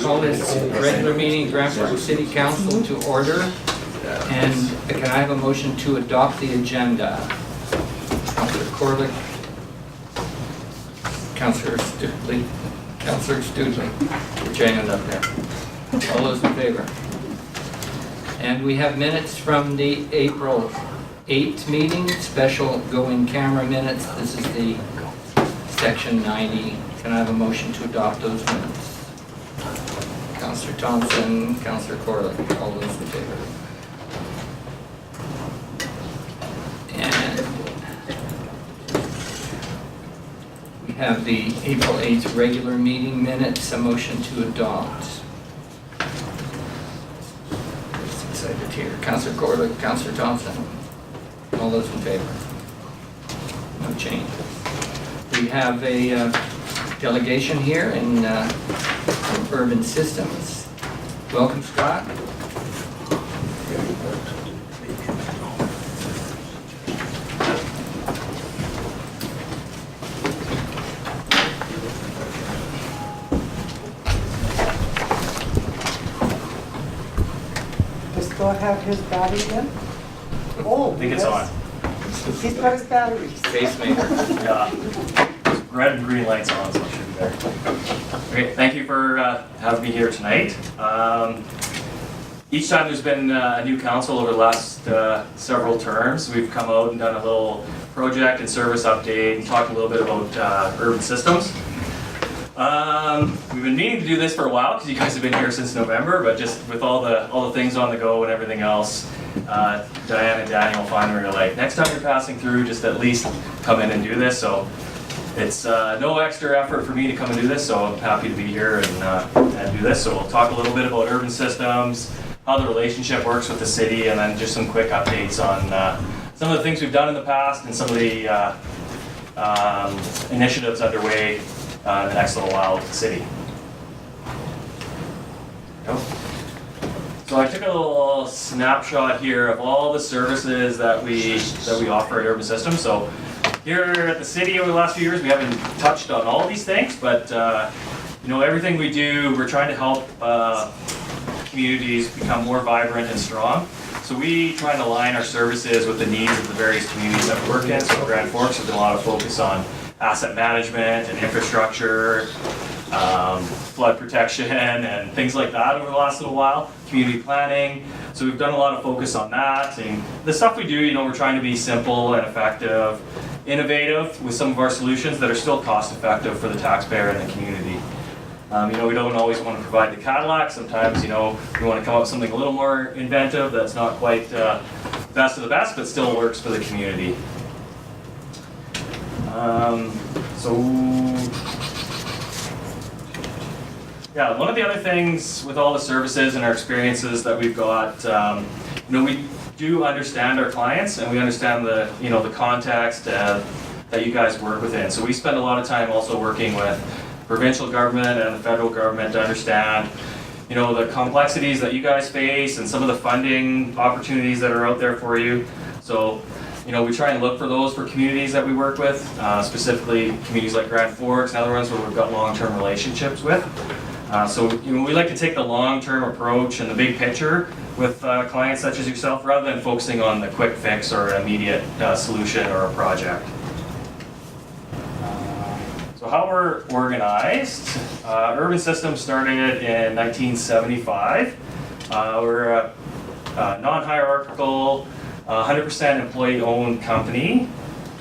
Call this regular meeting, Renfrew City Council to order. And can I have a motion to adopt the agenda? Councillor Corlick, Councillor Studley, put your hand up there. All those in favor? And we have minutes from the April 8th meeting, special go-in camera minutes. This is the section 90. Can I have a motion to adopt those minutes? Councillor Thompson, Councillor Corlick, all those in favor? And we have the April 8th regular meeting minutes, a motion to adopt. Just excited here. Councillor Corlick, Councillor Thompson, all those in favor? No change. We have a delegation here in Urban Systems. Welcome, Scott. Does Scott have his battery then? Oh, I think it's on. He's got his batteries. Pacemaker. Yeah. Red and green lights on, so it should be there. Okay, thank you for having me here tonight. Each time there's been a new council over the last several terms, we've come out and done a little project and service update and talked a little bit about urban systems. We've been meaning to do this for a while because you guys have been here since November, but just with all the things on the go and everything else, Diane and Daniel finally were like, next time you're passing through, just at least come in and do this. So it's no extra effort for me to come and do this, so I'm happy to be here and do this. So we'll talk a little bit about urban systems, how the relationship works with the city, and then just some quick updates on some of the things we've done in the past and some of the initiatives underway in the next little while with the city. So I took a little snapshot here of all the services that we offer at Urban Systems. So here at the city over the last few years, we haven't touched on all these things, but you know, everything we do, we're trying to help communities become more vibrant and strong. So we try and align our services with the needs of the various communities that we work in. So Grand Forks has been a lot of focus on asset management and infrastructure, flood protection and things like that over the last little while, community planning. So we've done a lot of focus on that. And the stuff we do, you know, we're trying to be simple and effective, innovative with some of our solutions that are still cost effective for the taxpayer and the community. You know, we don't always want to provide the Cadillac. Sometimes, you know, we want to come up with something a little more inventive that's not quite best of the best, but still works for the community. Yeah, one of the other things with all the services and our experiences that we've got, you know, we do understand our clients and we understand the, you know, the context that you guys work within. So we spend a lot of time also working with provincial government and the federal government to understand, you know, the complexities that you guys face and some of the funding opportunities that are out there for you. So, you know, we try and look for those for communities that we work with, specifically communities like Grand Forks and other ones where we've got long-term relationships with. So, you know, we like to take the long-term approach and the big picture with clients such as yourself, rather than focusing on the quick fix or an immediate solution or a project. So how we're organized, Urban Systems started in 1975. We're a non-hierarchical, 100% employee-owned company.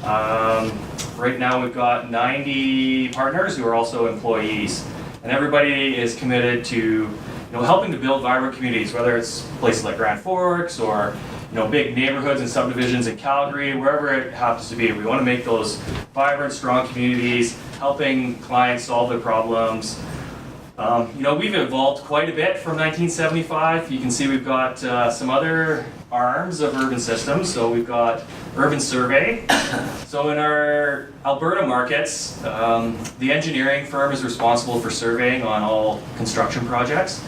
Right now we've got 90 partners who are also employees. And everybody is committed to, you know, helping to build vibrant communities, whether it's places like Grand Forks or, you know, big neighborhoods and subdivisions in Calgary, wherever it happens to be. We want to make those vibrant, strong communities, helping clients solve their problems. You know, we've evolved quite a bit from 1975. You can see we've got some other arms of Urban Systems. So we've got Urban Survey. So in our Alberta markets, the engineering firm is responsible for surveying on all construction projects.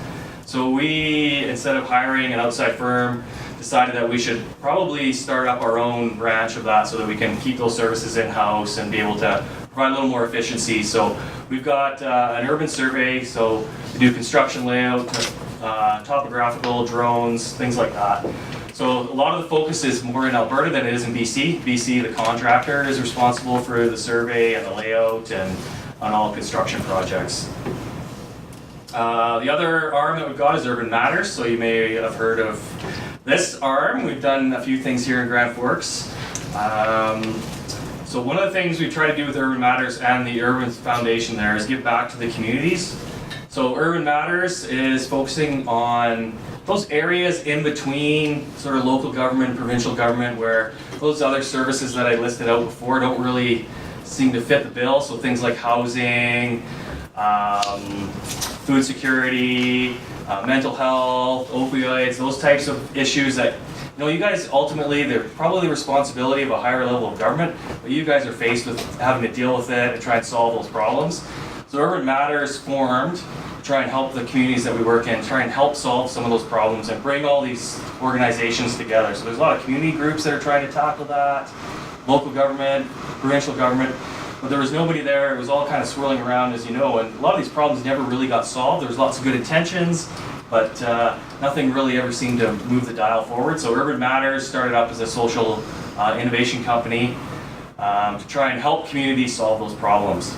So we, instead of hiring an outside firm, decided that we should probably start up our own branch of that so that we can keep those services in-house and be able to provide a little more efficiency. So we've got an urban survey, so we do construction layout, topographical, drones, things like that. So a lot of the focus is more in Alberta than it is in BC. BC, the contractor is responsible for the survey and the layout and on all construction projects. The other arm that we've got is Urban Matters, so you may have heard of this arm. We've done a few things here in Grand Forks. So one of the things we try to do with Urban Matters and the Urban Foundation there is give back to the communities. So Urban Matters is focusing on those areas in between sort of local government, provincial government, where those other services that I listed out before don't really seem to fit the bill. So things like housing, food security, mental health, opioids, those types of issues that, you know, you guys ultimately, they're probably the responsibility of a higher level of government, but you guys are faced with having to deal with it and try and solve those problems. So Urban Matters formed to try and help the communities that we work in, try and help solve some of those problems and bring all these organizations together. So there's a lot of community groups that are trying to tackle that, local government, provincial government, but there was nobody there. It was all kind of swirling around, as you know, and a lot of these problems never really got solved. There was lots of good intentions, but nothing really ever seemed to move the dial forward. So Urban Matters started up as a social innovation company to try and help communities solve those problems.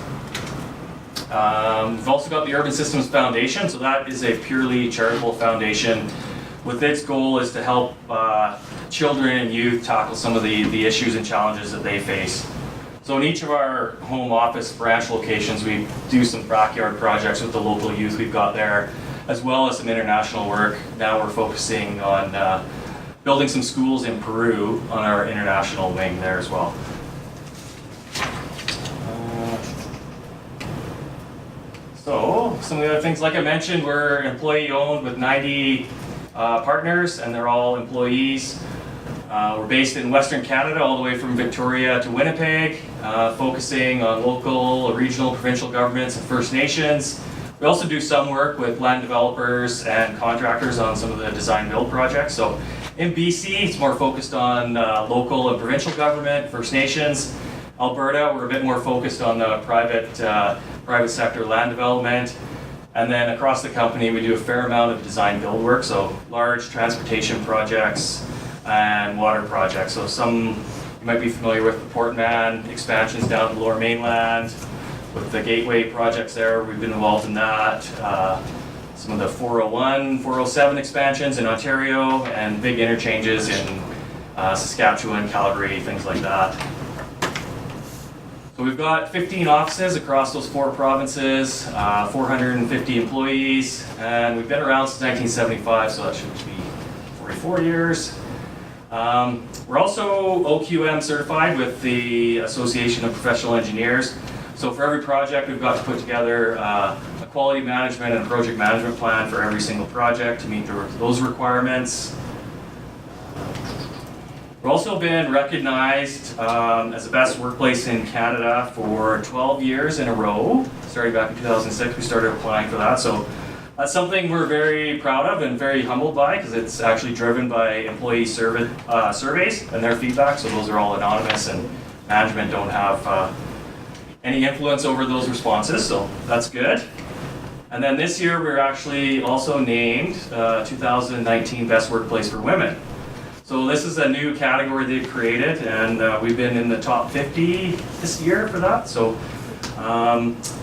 We've also got the Urban Systems Foundation, so that is a purely charitable foundation with its goal is to help children and youth tackle some of the issues and challenges that they face. So in each of our home office branch locations, we do some backyard projects with the local youth we've got there, as well as some international work. Now we're focusing on building some schools in Peru on our international wing there as well. So some of the other things, like I mentioned, we're employee owned with 90 partners, and they're all employees. We're based in Western Canada, all the way from Victoria to Winnipeg, focusing on local, regional, provincial governments and First Nations. We also do some work with land developers and contractors on some of the design build projects. So in BC, it's more focused on local and provincial government, First Nations. Alberta, we're a bit more focused on the private sector land development. And then across the company, we do a fair amount of design build work, so large transportation projects and water projects. So some, you might be familiar with the Port Man expansions down the Lower Mainland, with the Gateway projects there, we've been involved in that. Some of the 401, 407 expansions in Ontario, and big interchanges in Saskatchewan, Calgary, things like that. So we've got 15 offices across those 4 provinces, 450 employees, and we've been around since 1975, so that should be 44 years. We're also OQM certified with the Association of Professional Engineers. So for every project, we've got to put together a quality management and a project management plan for every single project to meet those requirements. We've also been recognized as the best workplace in Canada for 12 years in a row. Starting back in 2006, we started applying for that. So that's something we're very proud of and very humbled by, because it's actually driven by employee surveys and their feedback. So those are all anonymous, and management don't have any influence over those responses, so that's good. And then this year we're actually also named 2019 Best Workplace for Women. So this is a new category they've created, and we've been in the top 50 this year for that. So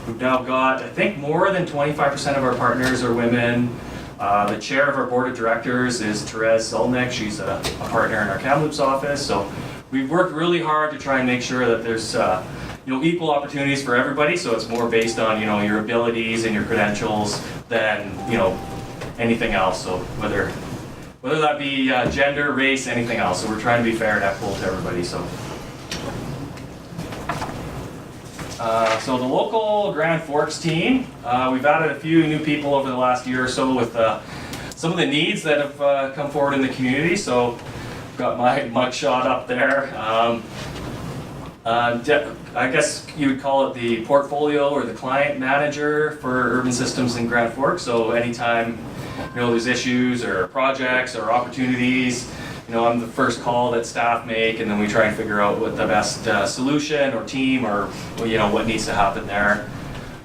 we've now got, I think, more than 25% of our partners are women. The chair of our board of directors is Therese Zelnick. She's a partner in our Kamloops office. So we've worked really hard to try and make sure that there's equal opportunities for everybody. So it's more based on your abilities and your credentials than anything else. So whether that be gender, race, anything else. So we're trying to be fair and equitable to everybody. So the local Grand Forks team, we've added a few new people over the last year or so with some of the needs that have come forward in the community. So I've got my mugshot up there. I guess you would call it the portfolio or the client manager for urban systems in Grand Forks. So anytime there's issues or projects or opportunities, I'm the first call that staff make, and then we try and figure out what the best solution or team or what needs to happen there.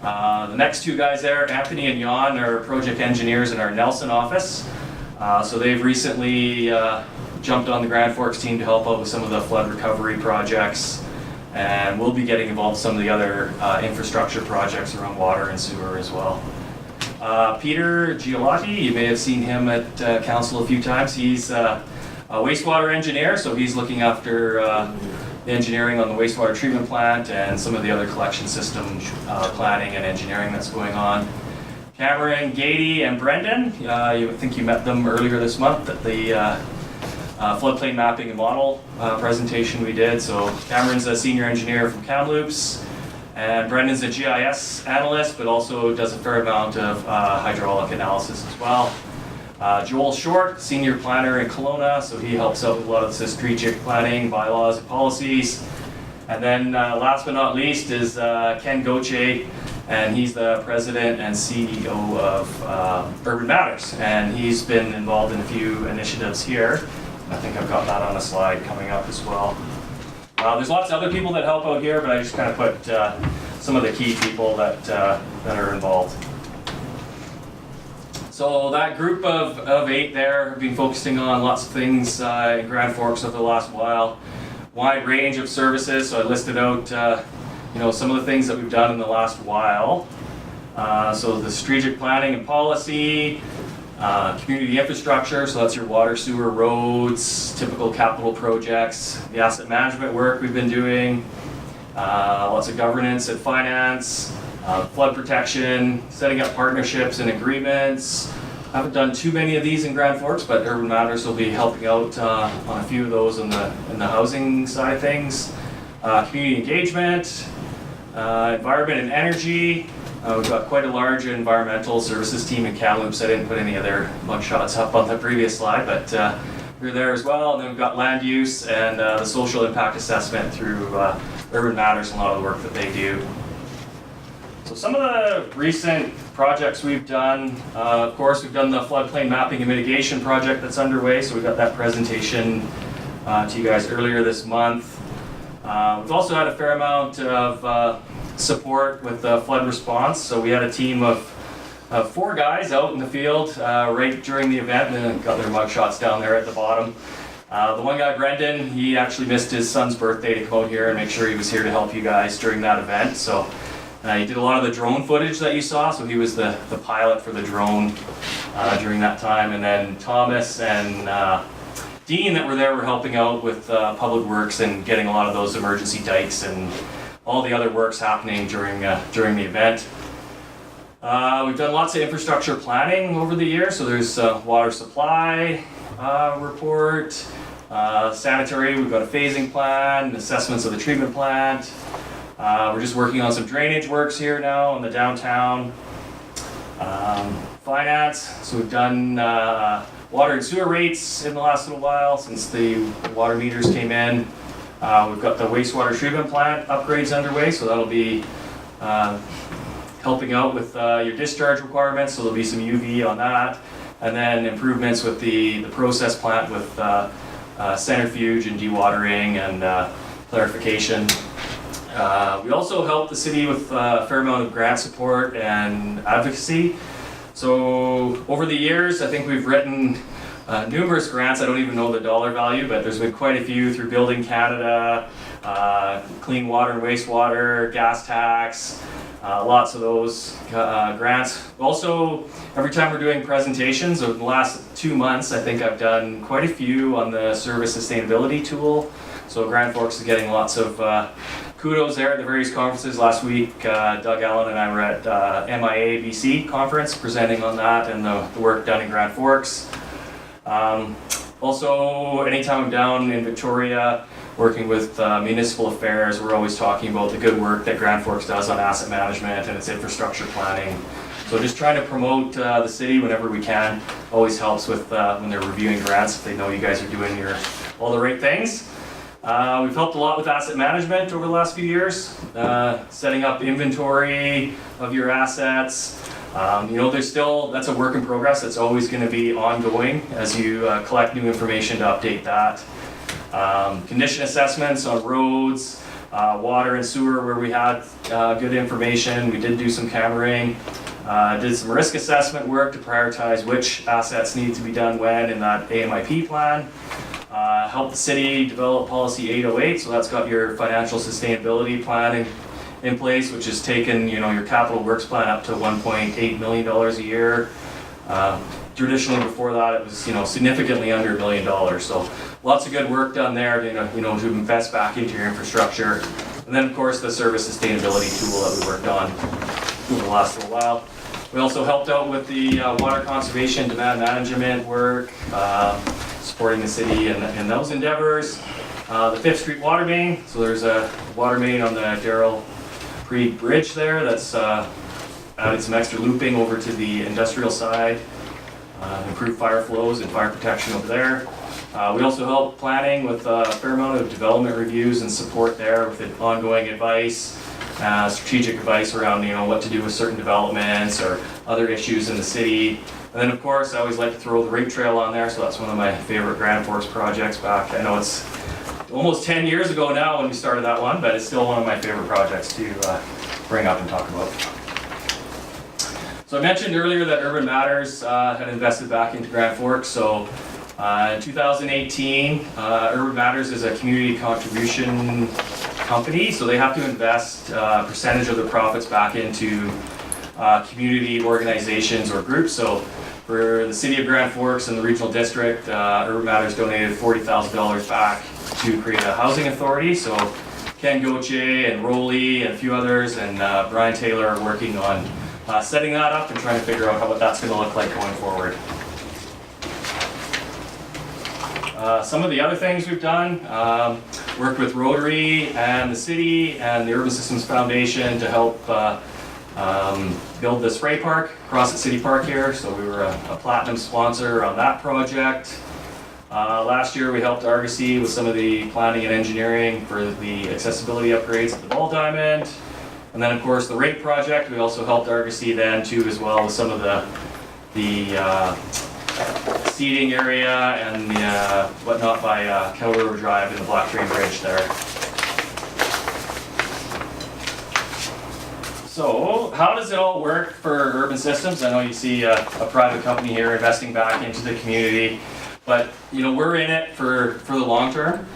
The next two guys there, Anthony and Jan, are project engineers in our Nelson office. So they've recently jumped on the Grand Forks team to help out with some of the flood recovery projects, and we'll be getting involved with some of the other infrastructure projects around water and sewer as well. Peter Giolati, you may have seen him at council a few times. He's a wastewater engineer, so he's looking after the engineering on the wastewater treatment plant and some of the other collection system planning and engineering that's going on. Cameron, Gady, and Brendan, I think you met them earlier this month at the floodplain mapping and model presentation we did. So Cameron's a senior engineer from Kamloops, and Brendan's a GIS analyst, but also does a fair amount of hydraulic analysis as well. Joel Short, senior planner in Kelowna, so he helps out with a lot of the strategic planning, bylaws, and policies. And then last but not least is Ken Gauthier, and he's the president and CEO of Urban Matters, and he's been involved in a few initiatives here. I think I've got that on a slide coming up as well. There's lots of other people that help out here, but I just kind of put some of the key people that are involved. So that group of 8 there have been focusing on lots of things in Grand Forks over the last while. Wide range of services, so I listed out some of the things that we've done in the last while. So the strategic planning and policy, community infrastructure, so that's your water, sewer, roads, typical capital projects, the asset management work we've been doing, lots of governance and finance, flood protection, setting up partnerships and agreements. I haven't done too many of these in Grand Forks, but Urban Matters will be helping out on a few of those in the housing side of things. Community engagement, environment and energy. We've got quite a large environmental services team in Kamloops. I didn't put any other mugshots up on the previous slide, but we're there as well. And then we've got land use and the social impact assessment through Urban Matters and a lot of the work that they do. So some of the recent projects we've done, of course, we've done the floodplain mapping and mitigation project that's underway. So we got that presentation to you guys earlier this month. We've also had a fair amount of support with flood response. So we had a team of 4 guys out in the field right during the event, and got their mugshots down there at the bottom. The one guy, Brendan, he actually missed his son's birthday to come out here and make sure he was here to help you guys during that event. So he did a lot of the drone footage that you saw, so he was the pilot for the drone during that time. And then Thomas and Dean that were there were helping out with public works and getting a lot of those emergency dikes and all the other works happening during the event. We've done lots of infrastructure planning over the years, so there's water supply report, sanitary, we've got a phasing plan, assessments of the treatment plant. We're just working on some drainage works here now in the downtown. Finance, so we've done water and sewer rates in the last little while since the water meters came in. We've got the wastewater treatment plant upgrades underway, so that'll be helping out with your discharge requirements, so there'll be some UV on that. And then improvements with the process plant with centrifuge and dewatering and clarification. We also help the city with a fair amount of grant support and advocacy. So over the years, I think we've written numerous grants. I don't even know the dollar value, but there's been quite a few through Building Canada, Clean Water and Wastewater, Gas Tax, lots of those grants. Also, every time we're doing presentations, over the last 2 months, I think I've done quite a few on the service sustainability tool. So Grand Forks is getting lots of kudos there at the various conferences. Last week, Doug Allen and I were at MIA BC conference presenting on that and the work done in Grand Forks. Also, anytime I'm down in Victoria working with municipal affairs, we're always talking about the good work that Grand Forks does on asset management and its infrastructure planning. So just trying to promote the city whenever we can always helps with when they're reviewing grants, if they know you guys are doing all the right things. We've helped a lot with asset management over the last few years, setting up inventory of your assets, That's a work in progress. That's always going to be ongoing as you collect new information to update that. Condition assessments on roads, water and sewer where we had good information. We did do some cammering. Did some risk assessment work to prioritize which assets need to be done when in that AMIP plan. Helped the city develop policy 808, so that's got your financial sustainability plan in place, which has taken your capital works plan up to $1.8 million a year. Traditionally before that it was significantly under $1 million. So lots of good work done there to invest back into your infrastructure. And then of course the service sustainability tool that we worked on over the last little while. We also helped out with the water conservation demand management work, supporting the city in those endeavors. The 5th Street water main, so there's a water main on the Darrell Creek Bridge there that's added some extra looping over to the industrial side, improved fire flows and fire protection over there. We also help planning with a fair amount of development reviews and support there with ongoing advice, strategic advice around what to do with certain developments or other issues in the city. And then of course I always like to throw the rake trail on there, so that's one of my favorite Grand Forks projects back. I know it's almost 10 years ago now when we started that one, but it's still one of my favorite projects to bring up and talk about. So I mentioned earlier that Urban Matters had invested back into Grand Forks. So in 2018, Urban Matters is a community contribution company, so they have to invest a percentage of their profits back into community organizations or groups. So for the city of Grand Forks and the regional district, Urban Matters donated $40,000 back to create a housing authority. So Ken Gauthier and Rowley and a few others and Brian Taylor are working on setting that up and trying to figure out what that's going to look like going forward. Some of the other things we've done, worked with Rotary and the city and the Urban Systems Foundation to help build the spray park across at City Park here. So we were a platinum sponsor on that project. Last year we helped Argosy with some of the planning and engineering for the accessibility upgrades at the Ball Diamond. And then of course the rake project, we also helped Argosy then too as well with some of the seating area and the whatnot by Kettle River Drive and the Black Train Bridge there. So how does it all work for Urban Systems? I know you see a private company here investing back into the community, but we're in it for the long term.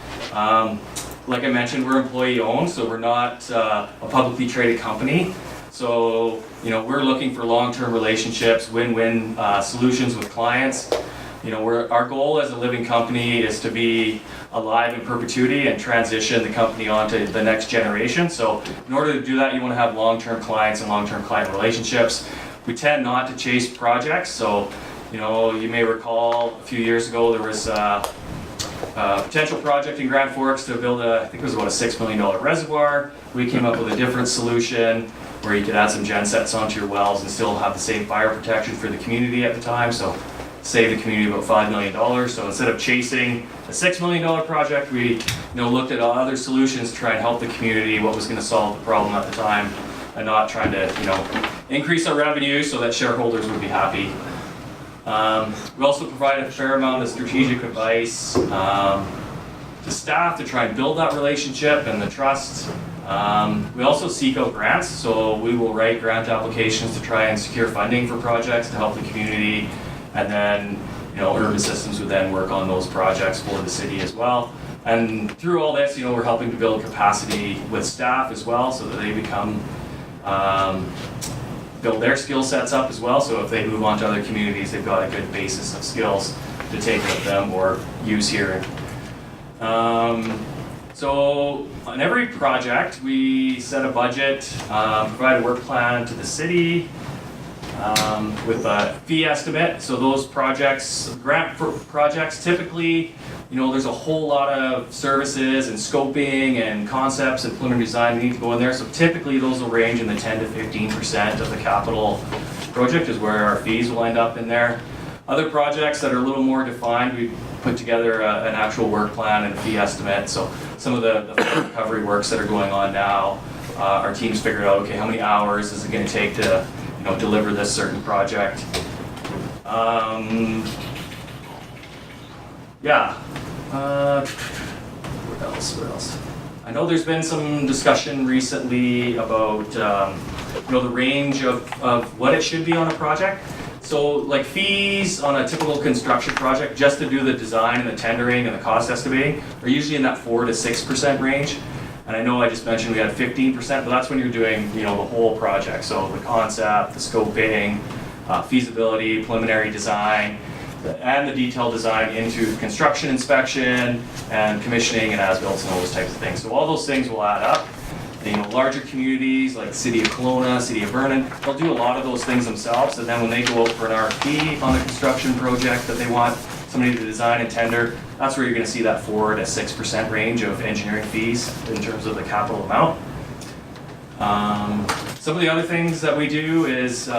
Like I mentioned, we're employee owned, so we're not a publicly traded company. So we're looking for long-term relationships, win-win solutions with clients. Our goal as a living company is to be alive in perpetuity and transition the company onto the next generation. So in order to do that, you want to have long-term clients and long-term client relationships. We tend not to chase projects. So you may recall a few years ago there was a potential project in Grand Forks to build I think it was about a $6 million reservoir. We came up with a different solution where you could add some gen sets onto your wells and still have the same fire protection for the community at the time. So save the community about $5 million. So instead of chasing a $6 million project, we looked at other solutions to try and help the community, what was going to solve the problem at the time, and not trying to increase our revenue so that shareholders would be happy. We also provide a fair amount of strategic advice to staff to try and build that relationship and the trust. We also seek out grants, so we will write grant applications to try and secure funding for projects to help the community, and then Urban Systems would then work on those projects for the city as well. And through all this, we're helping to build capacity with staff as well, so that they become build their skill sets up as well. So if they move on to other communities, they've got a good basis of skills to take with them or use here. So on every project, we set a budget, provide a work plan to the city with a fee estimate. So those projects, grant projects, typically, there's a whole lot of services and scoping and concepts and preliminary design that need to go in there. So typically those will range in the 10 to 15% of the capital project is where our fees will end up in there. Other projects that are a little more defined, we put together an actual work plan and a fee estimate. So some of the recovery works that are going on now, our teams figured out, okay, how many hours is it going to take to deliver this certain project. Yeah. What else? I know there's been some discussion recently about the range of what it should be on a project. So like fees on a typical construction project, just to do the design and the tendering and the cost estimating, are usually in that 4 to 6% range. And I know I just mentioned we had 15%, but that's when you're doing the whole project. So the concept, the scoping, feasibility, preliminary design, and the detailed design into construction inspection and commissioning and as-built and all those types of things. So all those things will add up. Larger communities like the City of Kelowna, City of Vernon, they'll do a lot of those things themselves. And then when they go out for an RFP on a construction project that they want somebody to design and tender, that's where you're going to see that 4 to 6% range of engineering fees in terms of the capital amount. Some of the other things that we do is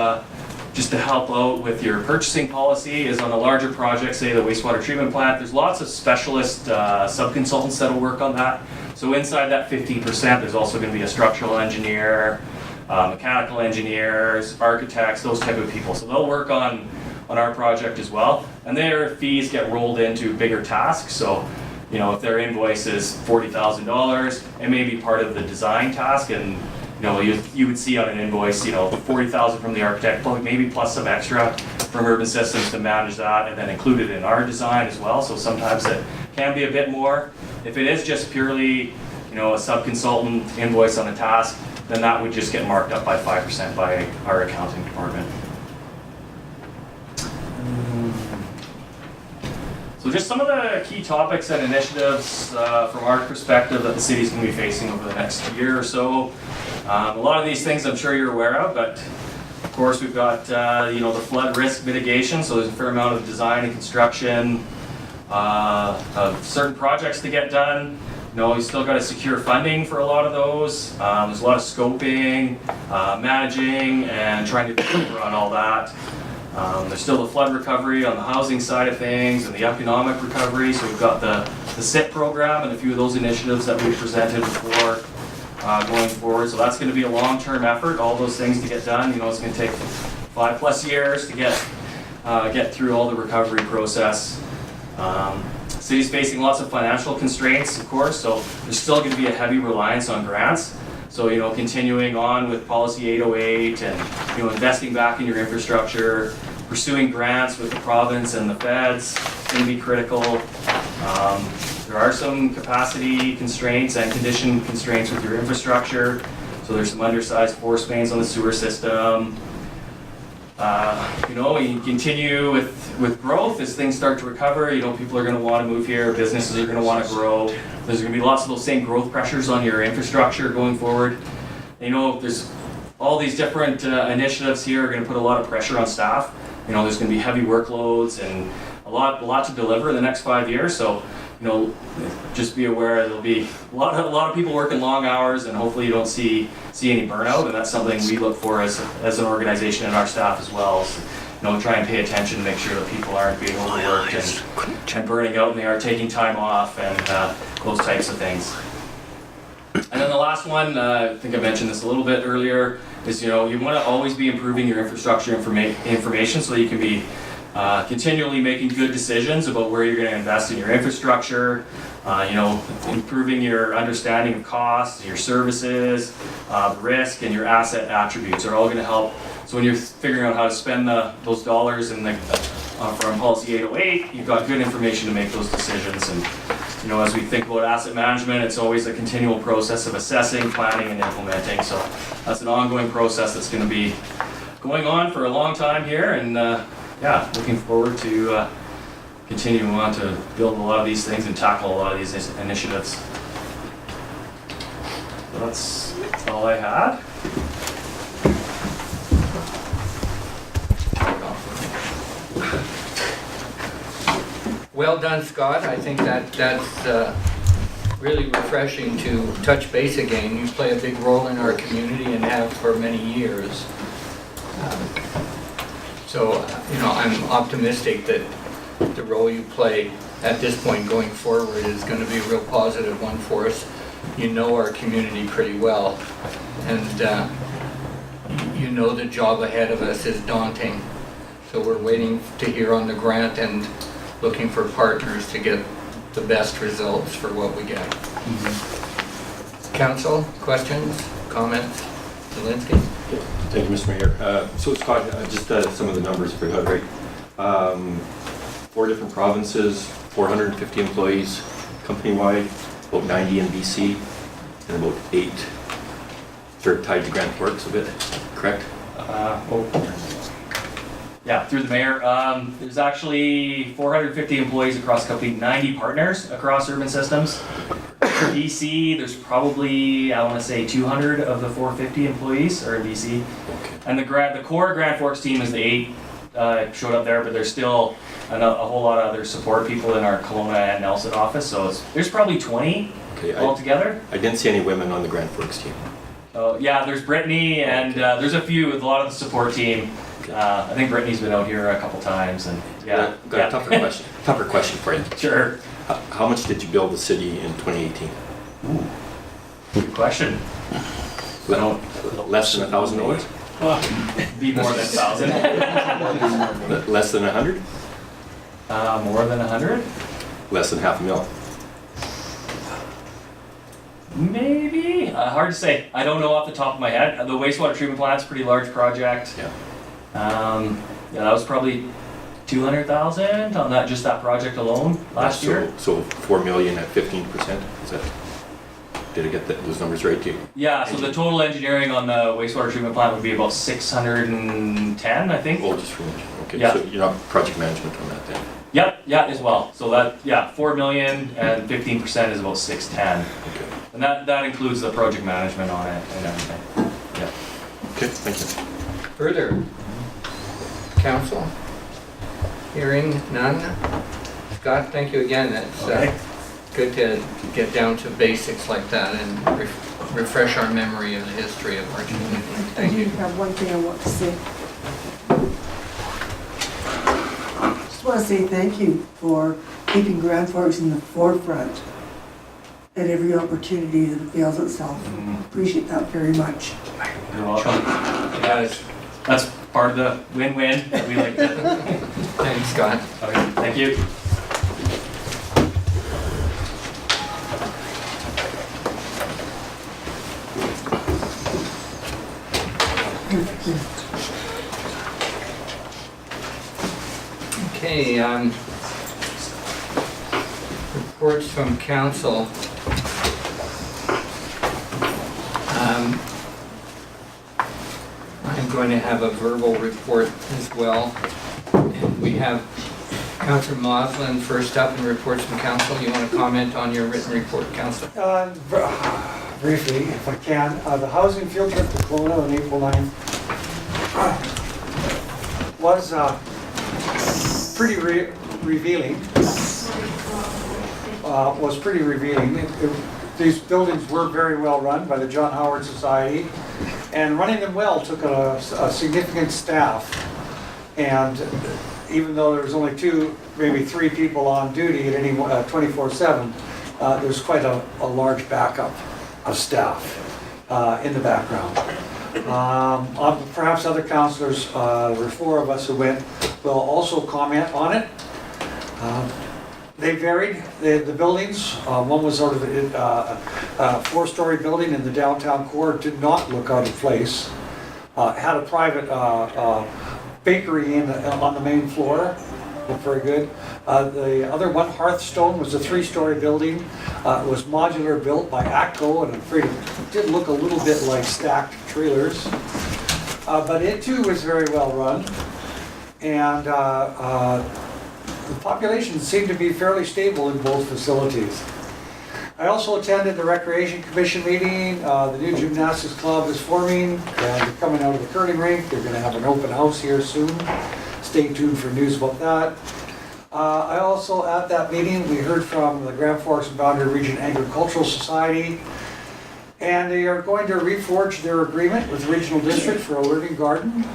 just to help out with your purchasing policy is on the larger projects, say the wastewater treatment plant, there's lots of specialist sub-consultants that will work on that. So inside that 15%, there's also going to be a structural engineer, mechanical engineers, architects, those type of people. So they'll work on our project as well. And their fees get rolled into bigger tasks. So, if their invoice is $40,000, it may be part of the design task, and you would see on an invoice, $40,000 from the architect, maybe plus some extra from Urban Systems to manage that, and then include it in our design as well. So sometimes it can be a bit more. If it is just purely, a sub-consultant invoice on a task, then that would just get marked up by 5% by our accounting department. So just some of the key topics and initiatives from our perspective that the city's going to be facing over the next year or so. A lot of these things I'm sure you're aware of, but of course we've got the flood risk mitigation. So there's a fair amount of design and construction of certain projects to get done. You still got to secure funding for a lot of those. There's a lot of scoping, managing, and trying to deliver on all that. There's still the flood recovery on the housing side of things and the economic recovery. So we've got the SIP program and a few of those initiatives that we presented before going forward. So that's going to be a long-term effort, all those things to get done. It's going to take 5+ years to get through all the recovery process. City's facing lots of financial constraints, of course, so there's still going to be a heavy reliance on grants. So, continuing on with Policy 808 and, investing back in your infrastructure, pursuing grants with the province and the feds is going to be critical. There are some capacity constraints and condition constraints with your infrastructure. So there's some undersized force mains on the sewer system. You continue with growth as things start to recover. People are going to want to move here, businesses are going to want to grow. There's going to be lots of those same growth pressures on your infrastructure going forward. There's all these different initiatives here are going to put a lot of pressure on staff. There's going to be heavy workloads and a lot to deliver in the next 5 years. So, just be aware there'll be a lot of people working long hours, and hopefully you don't see any burnout. And that's something we look for as an organization and our staff as well. So, try and pay attention to make sure that people aren't being overworked and burning out, and they are taking time off and those types of things. And then the last one, I think I mentioned this a little bit earlier, is you want to always be improving your infrastructure information so that you can be continually making good decisions about where you're going to invest in your infrastructure, improving your understanding of costs, your services, risk, and your asset attributes are all going to help. So when you're figuring out how to spend those dollars from Policy 808, you've got good information to make those decisions. And as we think about asset management, it's always a continual process of assessing, planning, and implementing. So that's an ongoing process that's going to be going on for a long time here. And looking forward to continuing on to build a lot of these things and tackle a lot of these initiatives. So that's all I had. Well done, Scott. I think that's really refreshing to touch base again. You play a big role in our community and have for many years. So, I'm optimistic that the role you play at this point going forward is going to be a real positive one for us. You know our community pretty well, and you know the job ahead of us is daunting. So we're waiting to hear on the grant and looking for partners to get the best results for what we get. Council, questions, comments? Zelinski? Thank you, Mr. Mayor. So Scott, just some of the numbers if we got right. 4 different provinces, 450 employees company-wide, about 90 in BC, and about 8 they're tied to Grand Forks a bit, correct? Yeah, through the mayor. There's actually 450 employees across the company, 90 partners across urban systems. BC, there's probably, I want to say 200 of the 450 employees are in BC. Okay. And the core Grand Forks team is the 8 showed up there, but there's still a whole lot of other support people in our Kelowna and Nelson office. So there's probably 20 Okay, altogether. I didn't see any women on the Grand Forks team. Yeah, there's Brittany and there's a few with a lot of the support team. I think Brittany's been out here a couple times, and yeah. Got a tougher question for you. Sure. How much did you build the city in 2018? Ooh, good question. Less than $1,000? Be more than 1,000. Less than 100? More than 100? Less than $500,000? Maybe. Hard to say. I don't know off the top of my head. The wastewater treatment plant's a pretty large project. Yeah. Yeah, that was probably 200,000 on that project alone last year. So 4 million at 15%, is that, did I get those numbers right too? Yeah, so the total engineering on the wastewater treatment plant would be about 610, I think. Oh, just for, okay, Yeah. so you're not project management on that then? Yep, yeah, as well. So that, yeah, 4 million and 15% is about 610. Okay. And that includes the project management on it and everything. Yeah. Okay, thank you. Further? Council? Hearing none? Scott, thank you again. It's Okay. good to get down to basics like that and refresh our memory of the history of our community. I Thank do you. have one thing I want to say. Just want to say thank you for keeping Grand Forks in the forefront at every opportunity that avails itself. Appreciate that very much. You're welcome. Guys, That's part of the win-win that we like to. thanks, Scott. Okay, thank you. Okay, reports from council. I'm going to have a verbal report as well. And we have Councillor Moslin first up in reports from council. You want to comment on your written report, Councillor? Briefly, if I can, the housing field trip to Kelowna on April 9th was pretty revealing. These buildings were very well run by the John Howard Society, and running them well took a significant staff. And even though there was only 2, maybe 3 people on duty at any 24/7, there's quite a large backup of staff in the background. Perhaps other councillors, there were 4 of us who went, will also comment on it. They varied, the buildings. One was sort of a 4-story building in the downtown core, did not look out of place. Had a private bakery on the main floor, looked very good. The other one, Hearthstone, was a 3-story building. It was modular, built by ATCO, and I'm afraid it did look a little bit like stacked trailers. But it too was very well run. And the population seemed to be fairly stable in both facilities. I also attended the Recreation Commission meeting. The new gymnastics club is forming, and they're coming out of the curling rink. They're going to have an open house here soon. Stay tuned for news about that. I also, at that meeting, we heard from the Grand Forks and Boundary Region Agricultural Society, and they are going to reforge their agreement with the Regional District for a learning garden.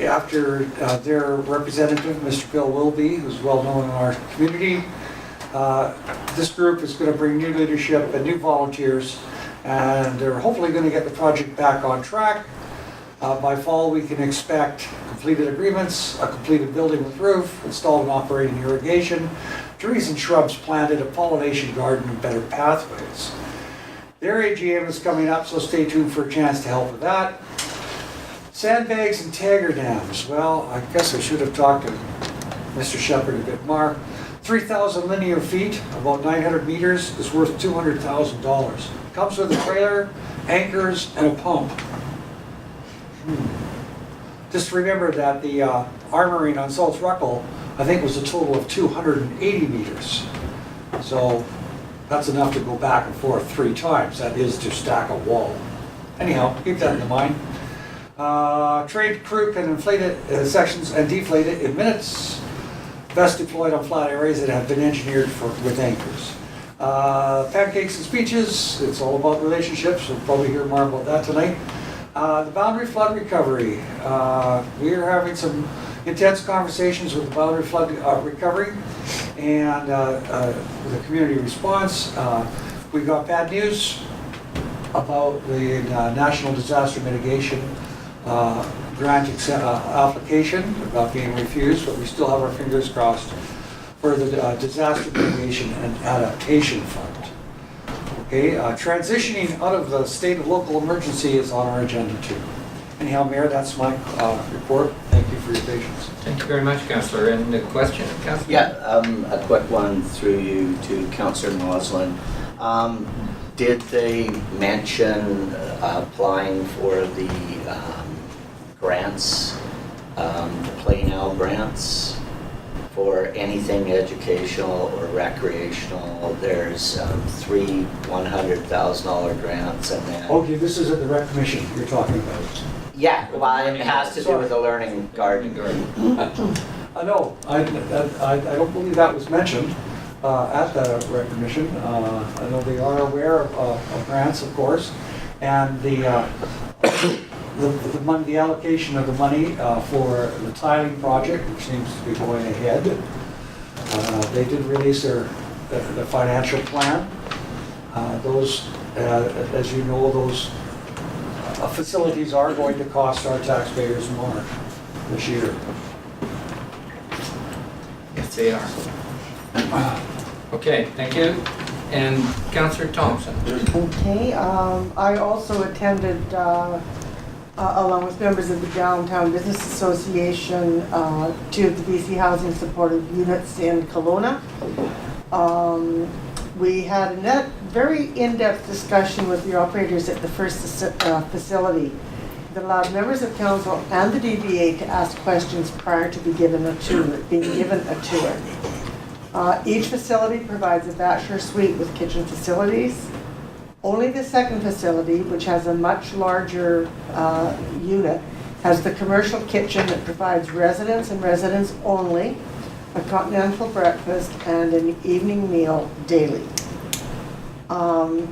After their representative, Mr. Bill Wilby, who's well known in our community, this group is going to bring new leadership and new volunteers, and they're hopefully going to get the project back on track By fall, we can expect completed agreements, a completed building with roof, installed and operating irrigation, trees and shrubs planted, a pollination garden, and better pathways. Their AGM is coming up, so stay tuned for a chance to help with that. Sandbags and Tagger dams. Well, I guess I should have talked to Mr. Shepherd a bit more. 3,000 linear feet, about 900 meters, is worth $200,000. Comes with a trailer, anchors, and a pump. Just remember that the armoring on Salt's Ruckle, I think, was a total of 280 meters. So that's enough to go back and forth 3 times. That is to stack a wall. Anyhow, keep that in mind. Trained crew can inflate it sections and deflate it in minutes. Best deployed on flat areas that have been engineered with anchors. Pancakes and speeches, it's all about relationships. We'll probably hear more about that tonight. The boundary flood recovery. We are having some intense conversations with the boundary flood recovery and the community response. We got bad news about the National Disaster Mitigation grant application about being refused, but we still have our fingers crossed for the Disaster Mitigation and Adaptation Fund. Okay, transitioning out of the state of local emergency is on our agenda too. Anyhow, Mayor, that's my report. Thank you for your patience. Thank you very much, Councillor. And the question, Councillor? Yeah, a quick one through you to Councillor Moslin. Did they mention applying for the grants, the Play Now grants, for anything educational or recreational? There's 3 $100,000 grants and then... Okay, this is at the Rec Commission you're talking about. Yeah, well, it has to do with the learning garden. No, I don't believe that was mentioned at the Rec Commission. I know they are aware of grants, of course, and the money, the allocation of the money for the tiling project, which seems to be going ahead. They did release the financial plan. Those, as you know, those facilities are going to cost our taxpayers more this year. Yes, they are. Okay, thank you. And Councillor Thompson. Okay, I also attended, along with members of the Downtown Business Association, 2 of the BC Housing Supportive Units in Kelowna. We had a very in-depth discussion with the operators at the first facility that allowed members of council and the DBA to ask questions prior to being given a tour. Each facility provides a bachelor suite with kitchen facilities. Only the second facility, which has a much larger unit, has the commercial kitchen that provides residents and residents only a continental breakfast and an evening meal daily. April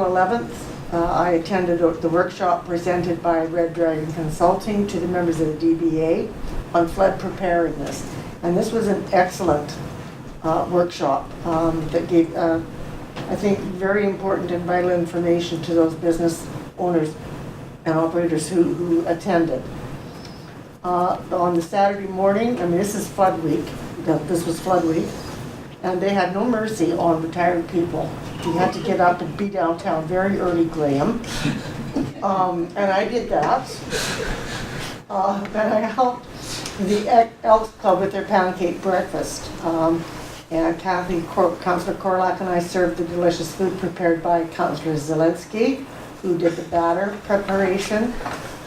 11th, I attended the workshop presented by Red Dragon Consulting to the members of the DBA on flood preparedness. And this was an excellent workshop that gave, I think, very important and vital information to those business owners and operators who attended. On the Saturday morning, I mean, this is flood week, this was flood week, and they had no mercy on retired people. You had to get up and be downtown very early, Graham. And I did that. And I helped the Elks Club with their pancake breakfast. And Councillor Korlak and I served the delicious food prepared by Councillor Zelensky, who did the batter preparation.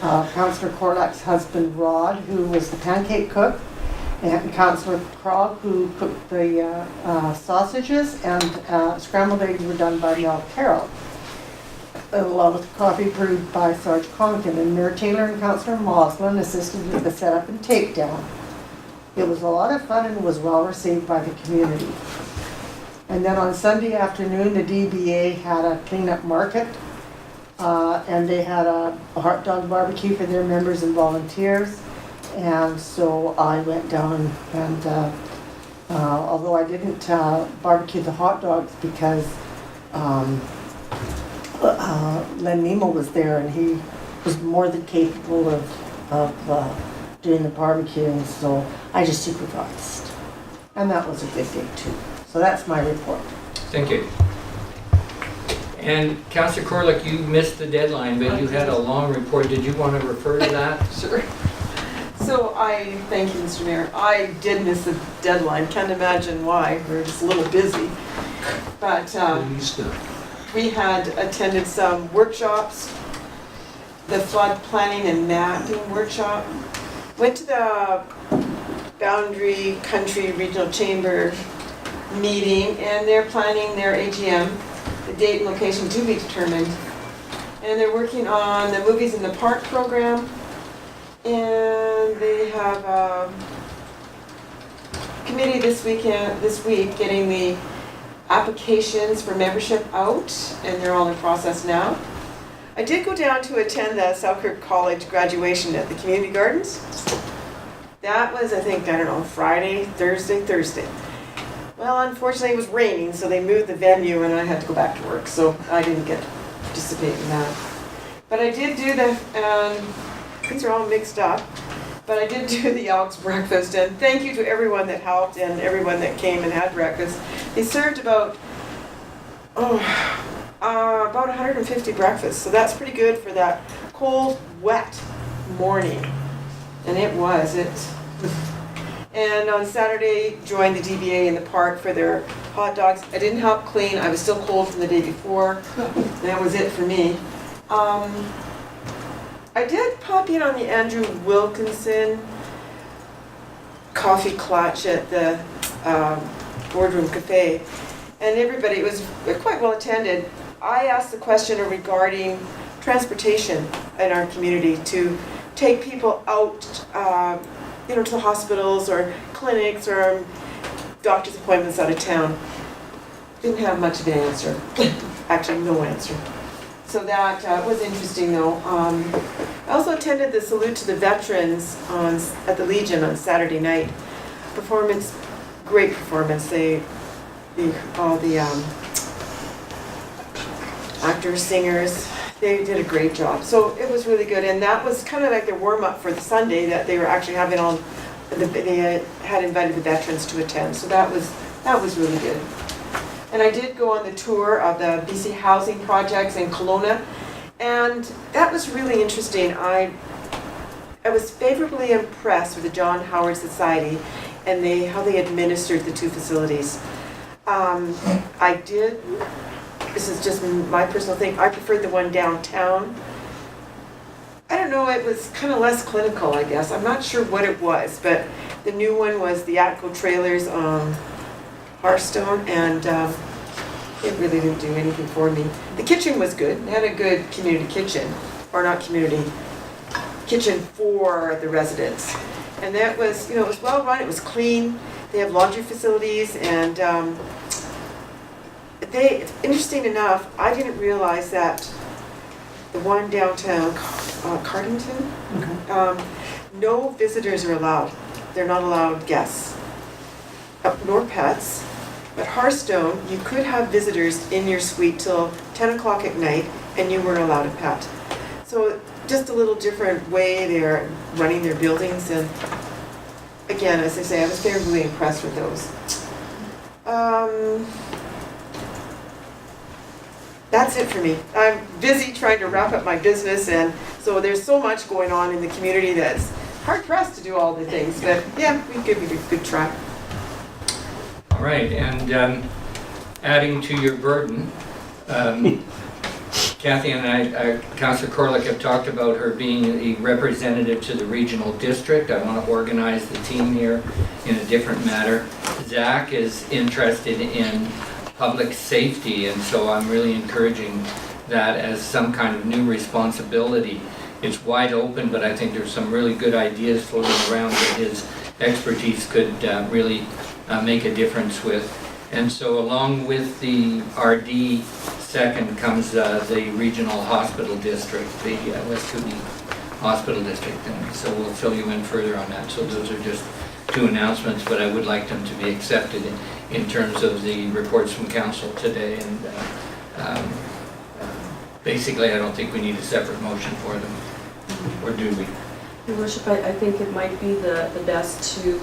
Councillor Korlak's husband Rod, who was the pancake cook, and Councillor Krog, who cooked the sausages, and scrambled eggs were done by Mel Carroll, along with coffee brewed by Sarge Conkin. And Mayor Taylor and Councillor Moslin assisted with the setup and takedown. It was a lot of fun and was well received by the community. And then on Sunday afternoon, the DBA had a cleanup market, and they had a hot dog barbecue for their members and volunteers. And so I went down and although I didn't barbecue the hot dogs because Len Nemo was there, and he was more than capable of doing the barbecuing, so I just supervised. And that was a good day too. So that's my report. Thank you. And Councillor Corlick, you missed the deadline, but you had a long report. Did you want to refer to that? Sure. So thank you, Mr. Mayor. I did miss the deadline. Can't imagine why. We were just a little busy. But we had attended some workshops, the flood planning and mapping workshop. Went to the Boundary Country Regional Chamber meeting, and they're planning their AGM, the date and location to be determined. And they're working on the Movies in the Park program. And they have a committee this week getting the applications for membership out, and they're all in process now. I did go down to attend the Selkirk College graduation at the community gardens. That was, I think, Friday, Thursday. Well, unfortunately it was raining, so they moved the venue and I had to go back to work, so I didn't get to participate in that. But I did do these are all mixed up, but I did do the Elks breakfast, and thank you to everyone that helped and everyone that came and had breakfast. They served about 150 breakfasts, so that's pretty good for that cold, wet morning. And it was. And on Saturday, joined the DBA in the park for their hot dogs. I didn't help clean. I was still cold from the day before. That was it for me. I did pop in on the Andrew Wilkinson coffee clutch at the Boardroom Cafe, and everybody, it was quite well attended. I asked the question regarding transportation in our community to take people out, to the hospitals or clinics or doctor's appointments out of town. Didn't have much of an answer. Actually, no answer. So that was interesting, though. I also attended the Salute to the Veterans at the Legion on Saturday night. Performance, great performance. All the actors, singers, they did a great job. So it was really good, and that was kind of like their warm-up for the Sunday that they were actually having they had invited the veterans to attend. So that was really good. And I did go on the tour of the BC housing projects in Kelowna, and that was really interesting. I was favorably impressed with the John Howard Society and how they administered the two facilities. This is just my personal thing, I preferred the one downtown. I don't know, it was kind of less clinical, I guess. I'm not sure what it was, but the new one was the Atco Trailers on Hearthstone, and it really didn't do anything for me. The kitchen was good. They had a good community kitchen, or not community, kitchen for the residents. And that was, it was well run, it was clean. They have laundry facilities, and interesting enough, I didn't realize that the one downtown, Cardington, no visitors are allowed. They're not allowed guests, nor pets. But Hearthstone, you could have visitors in your suite till 10 o'clock at night, and you weren't allowed a pet. So just a little different way they're running their buildings. And again, as I say, I was favorably impressed with those. That's it for me. I'm busy trying to wrap up my business, and so there's so much going on in the community that's hard pressed to do all the things. But yeah, we give it a good try. All right, and adding to your burden, Kathy and I, Councillor Corlick, have talked about her being a representative to the regional district. I want to organize the team here in a different manner. Zach is interested in public safety, and so I'm really encouraging that as some kind of new responsibility. It's wide open, but I think there's some really good ideas floating around that his expertise could really make a difference with. And so along with the RD, second comes the regional hospital district, the West Kootenay Hospital District, and so we'll fill you in further on that. So those are just two announcements, but I would like them to be accepted in terms of the reports from council today, and basically, I don't think we need a separate motion for them, or do we? Your Worship, I think it might be the best to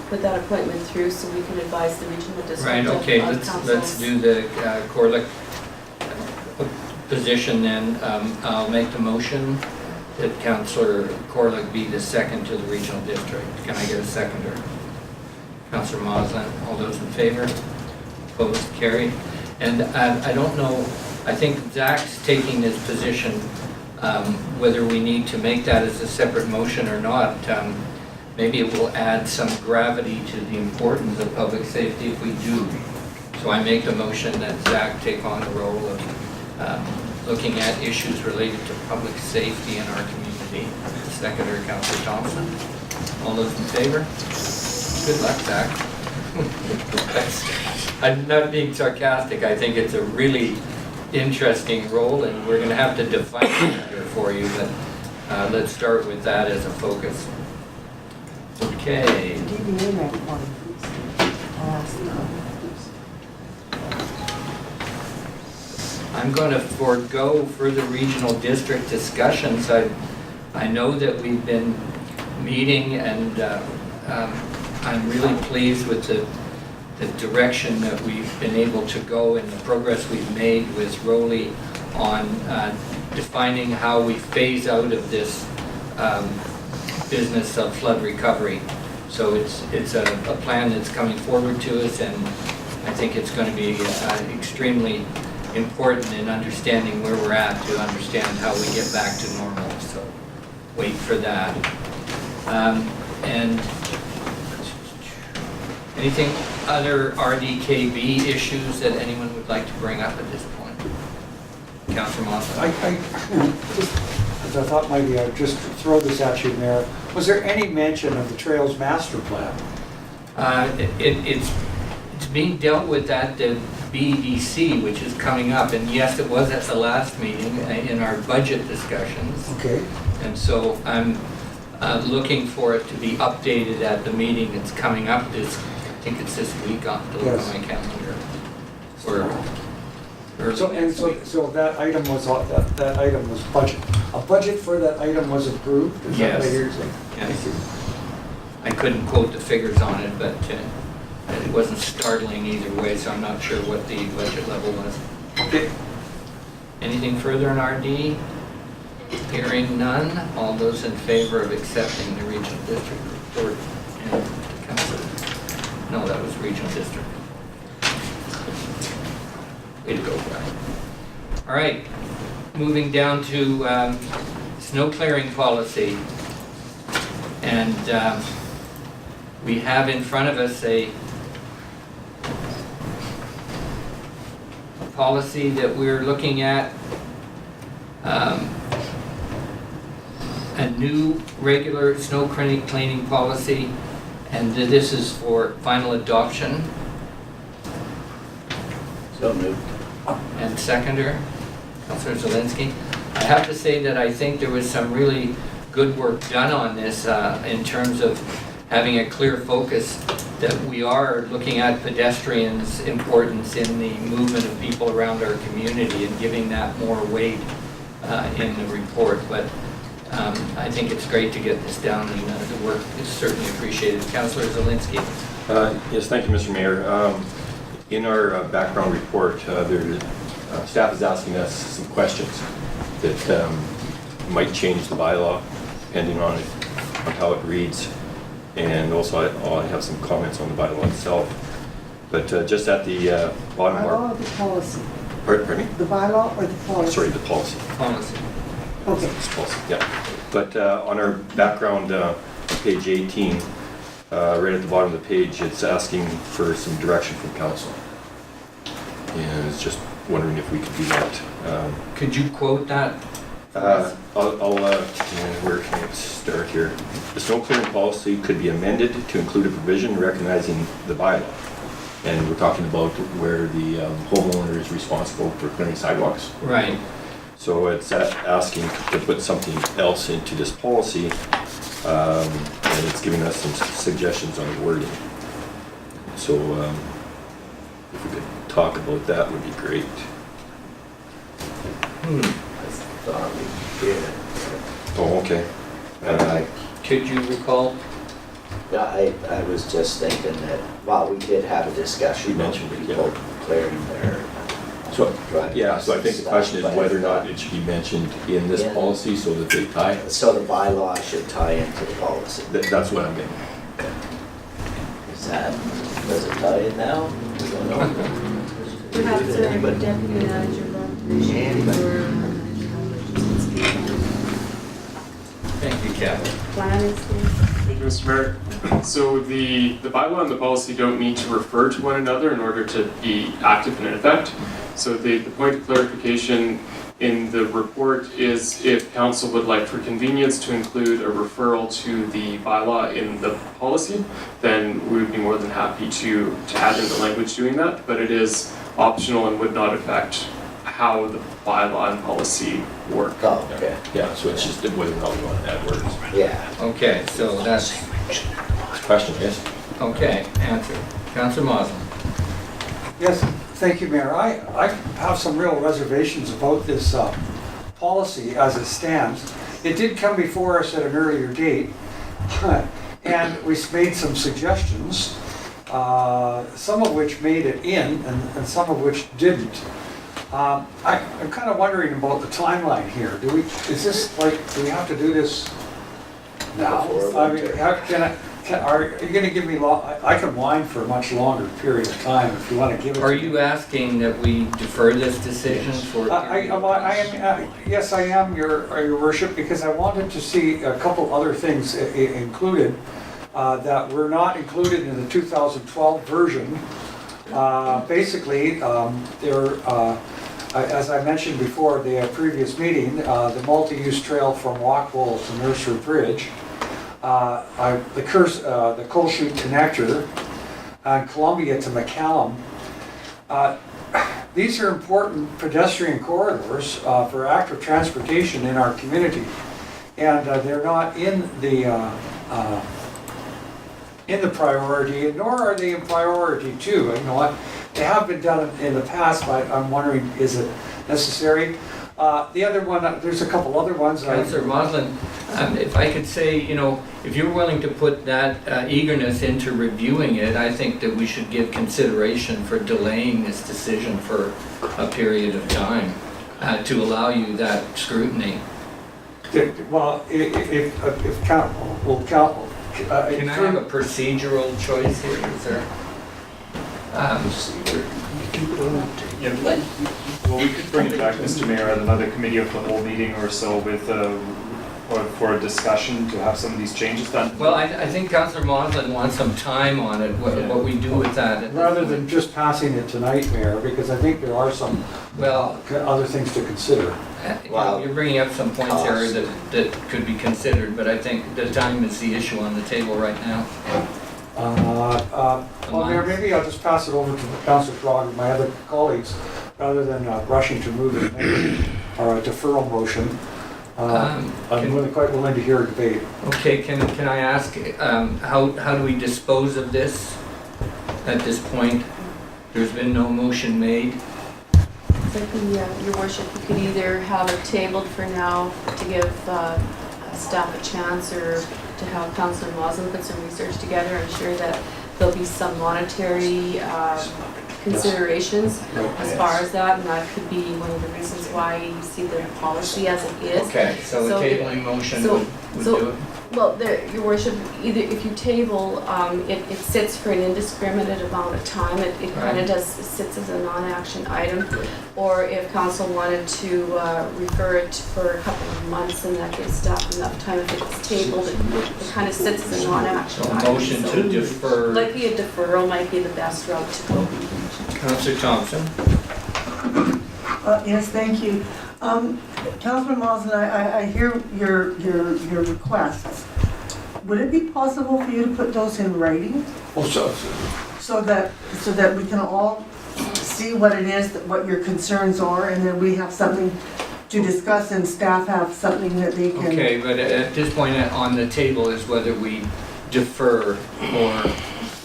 put that appointment through so we can advise the regional district. Right, okay, let's councils. do the Corlick position then. I'll make the motion that Councillor Corlick be the second to the regional district. Can I get a seconder? Councillor Moslin, all those in favor? Opposed, carried. And I don't know, I think Zach's taking his position, whether we need to make that as a separate motion or not. Maybe it will add some gravity to the importance of public safety if we do. So I make the motion that Zach take on the role of looking at issues related to public safety in our community. Seconder, Councillor Thompson. All those in favor? Good luck, Zach. I'm not being sarcastic. I think it's a really interesting role, and we're going to have to define it here for you, but let's start with that as a focus. Okay. DBA might want to please ask them. I'm going to forego further regional district discussions. I know that we've been meeting, and I'm really pleased with the direction that we've been able to go and the progress we've made with Rowley on defining how we phase out of this business of flood recovery. So it's a plan that's coming forward to us, and I think it's going to be extremely important in understanding where we're at to understand how we get back to normal. So wait for that. And anything other RDKB issues that anyone would like to bring up at this point? Councillor Moss? I thought maybe I'd just throw this at you, Mayor. Was there any mention of the Trails Master Plan? It's being dealt with at the BDC, which is coming up, and yes, it was at the last meeting in our budget discussions. Okay. And so I'm looking for it to be updated at the meeting that's coming up this, I think it's this week, I'll have to look Yes. on my calendar. Or So that item was, that item was budget. A budget for that item was approved? Is that what Yes. you're saying? Yes. Thank you. I couldn't quote the figures on it, but it wasn't startling either way, so I'm not sure what the budget level was. Okay. Anything further in RD? Hearing none, all those in favor of accepting the regional district report and council? No, that was regional district. Way to go, Brian. All right, moving down to snow clearing policy. And we have in front of us a policy that we're looking at, a new regular snow cleaning policy, and this is for final adoption. So moved. And seconder, Councillor Zelinski. I have to say that I think there was some really good work done on this in terms of having a clear focus that we are looking at pedestrians' importance in the movement of people around our community and giving that more weight in the report. But I think it's great to get this down, and the work is certainly appreciated. Councillor Zelinski. Yes, thank you, Mr. Mayor. In our background report, staff is asking us some questions that might change the bylaw, depending on how it reads. And also, I have some comments on the bylaw itself. But just at the bottom of Bylaw our... or the policy? Pardon me? The bylaw or the policy? Sorry, the policy. Policy. Okay. It's policy, yeah. But on our background, page 18, right at the bottom of the page, it's asking for some direction from council. And it's just wondering if we could do that. Could you quote that? Where can I start here? The snow clearing policy could be amended to include a provision recognizing the bylaw. And we're talking about where the homeowner is responsible for clearing sidewalks. Right. So it's asking to put something else into this policy, and it's giving us some suggestions on the wording. So if we could talk about that, would be great. thought we did. Oh, okay. I, Could you recall? I was just thinking that, well, we did have a discussion. You mentioned it, yeah. People clearing their So, driving. yeah, so I think the question is stuff, whether or not it should be mentioned in this Yeah. policy so that they tie. So the bylaw should tie into the policy. That's what I'm getting. Is that, does it tie in now? We don't know. Perhaps our Anybody? deputy manager, Rob, Anybody? or Thank you, Kevin. plan is there. Thank you, Mr. Mayor. So the bylaw and the policy don't need to refer to one another in order to be active and in effect. So the point of clarification in the report is if council would like for convenience to include a referral to the bylaw in the policy, then we would be more than happy to add in the language doing that, but it is optional and would not affect how the bylaw and policy work. Oh, okay, Yeah, so it's just whether or not we want to add words. yeah. Okay, so that's, Question, yes? okay, answered. Councillor Moslin. Yes, thank you, Mayor. I have some real reservations about this policy as it stands. It did come before us at an earlier date, and we made some suggestions, some of which made it in and some of which didn't. I'm kind of wondering about the timeline here. Do we do we have to do this now? Before I mean, winter. are you going to give me I can whine for a much longer period of time if you want to give it to Are me. you asking that we defer this decision for? Yes, I am, your worship, because I wanted to see a couple other things included that were not included in the 2012 version. Basically, as I mentioned before, the previous meeting, the multi-use trail from Walkwell to Nursery Bridge, the Coal Chute Connector, and Columbia to McCallum. These are important pedestrian corridors for active transportation in our community, and they're not in the priority, nor are they in priority two. You know what? They have been done in the past, but I'm wondering, is it necessary? The other one, there's a couple other ones. Councillor Moslin, if I could say, if you're willing to put that eagerness into reviewing it, I think that we should give consideration for delaying this decision for a period of time to allow you that scrutiny. Well, if count. Can I have a procedural choice here? Is there? Well, we could bring it back, Mr. Mayor, at another committee of the whole meeting or so with or for a discussion to have some of these changes done. Well, I think Councillor Moslin wants some time on it, what we do with that. at this Rather point. than just passing it tonight, Mayor, because I think there are some other things to consider. You're bringing up some points here that could be considered, but I think the time is the issue on the table right now. Well, Mayor, maybe I'll just pass it over to Councillor Frog and my other colleagues, rather than rushing to move it or a deferral motion. I'm really quite willing to hear a debate. Okay, can I ask, how do we dispose of this at this point? There's been no motion made. Your worship, you could either have it tabled for now to give staff a chance, or to have Councillor Moslin put some research together. I'm sure that there'll be some monetary considerations as far as that, and that could be one of the reasons why you see the policy as it is. Okay, so a tabling motion would do it? Well, your worship, either if you table, it sits for an indiscriminate amount of time. It kind of sits as a non-action item. Or if council wanted to refer it for a couple of months, and that gives staff enough time. If it's tabled, it kind of sits as a non-action So a item. motion to defer. Likely a deferral might be the best route to go. Councillor Thompson? Yes, thank you. Councillor Moslin, I hear your requests. Would it be possible for you to put those in writing so that we can all see what it is, what your concerns are, and then we have something to discuss and staff have something that they can... Okay, but at this point on the table is whether we defer or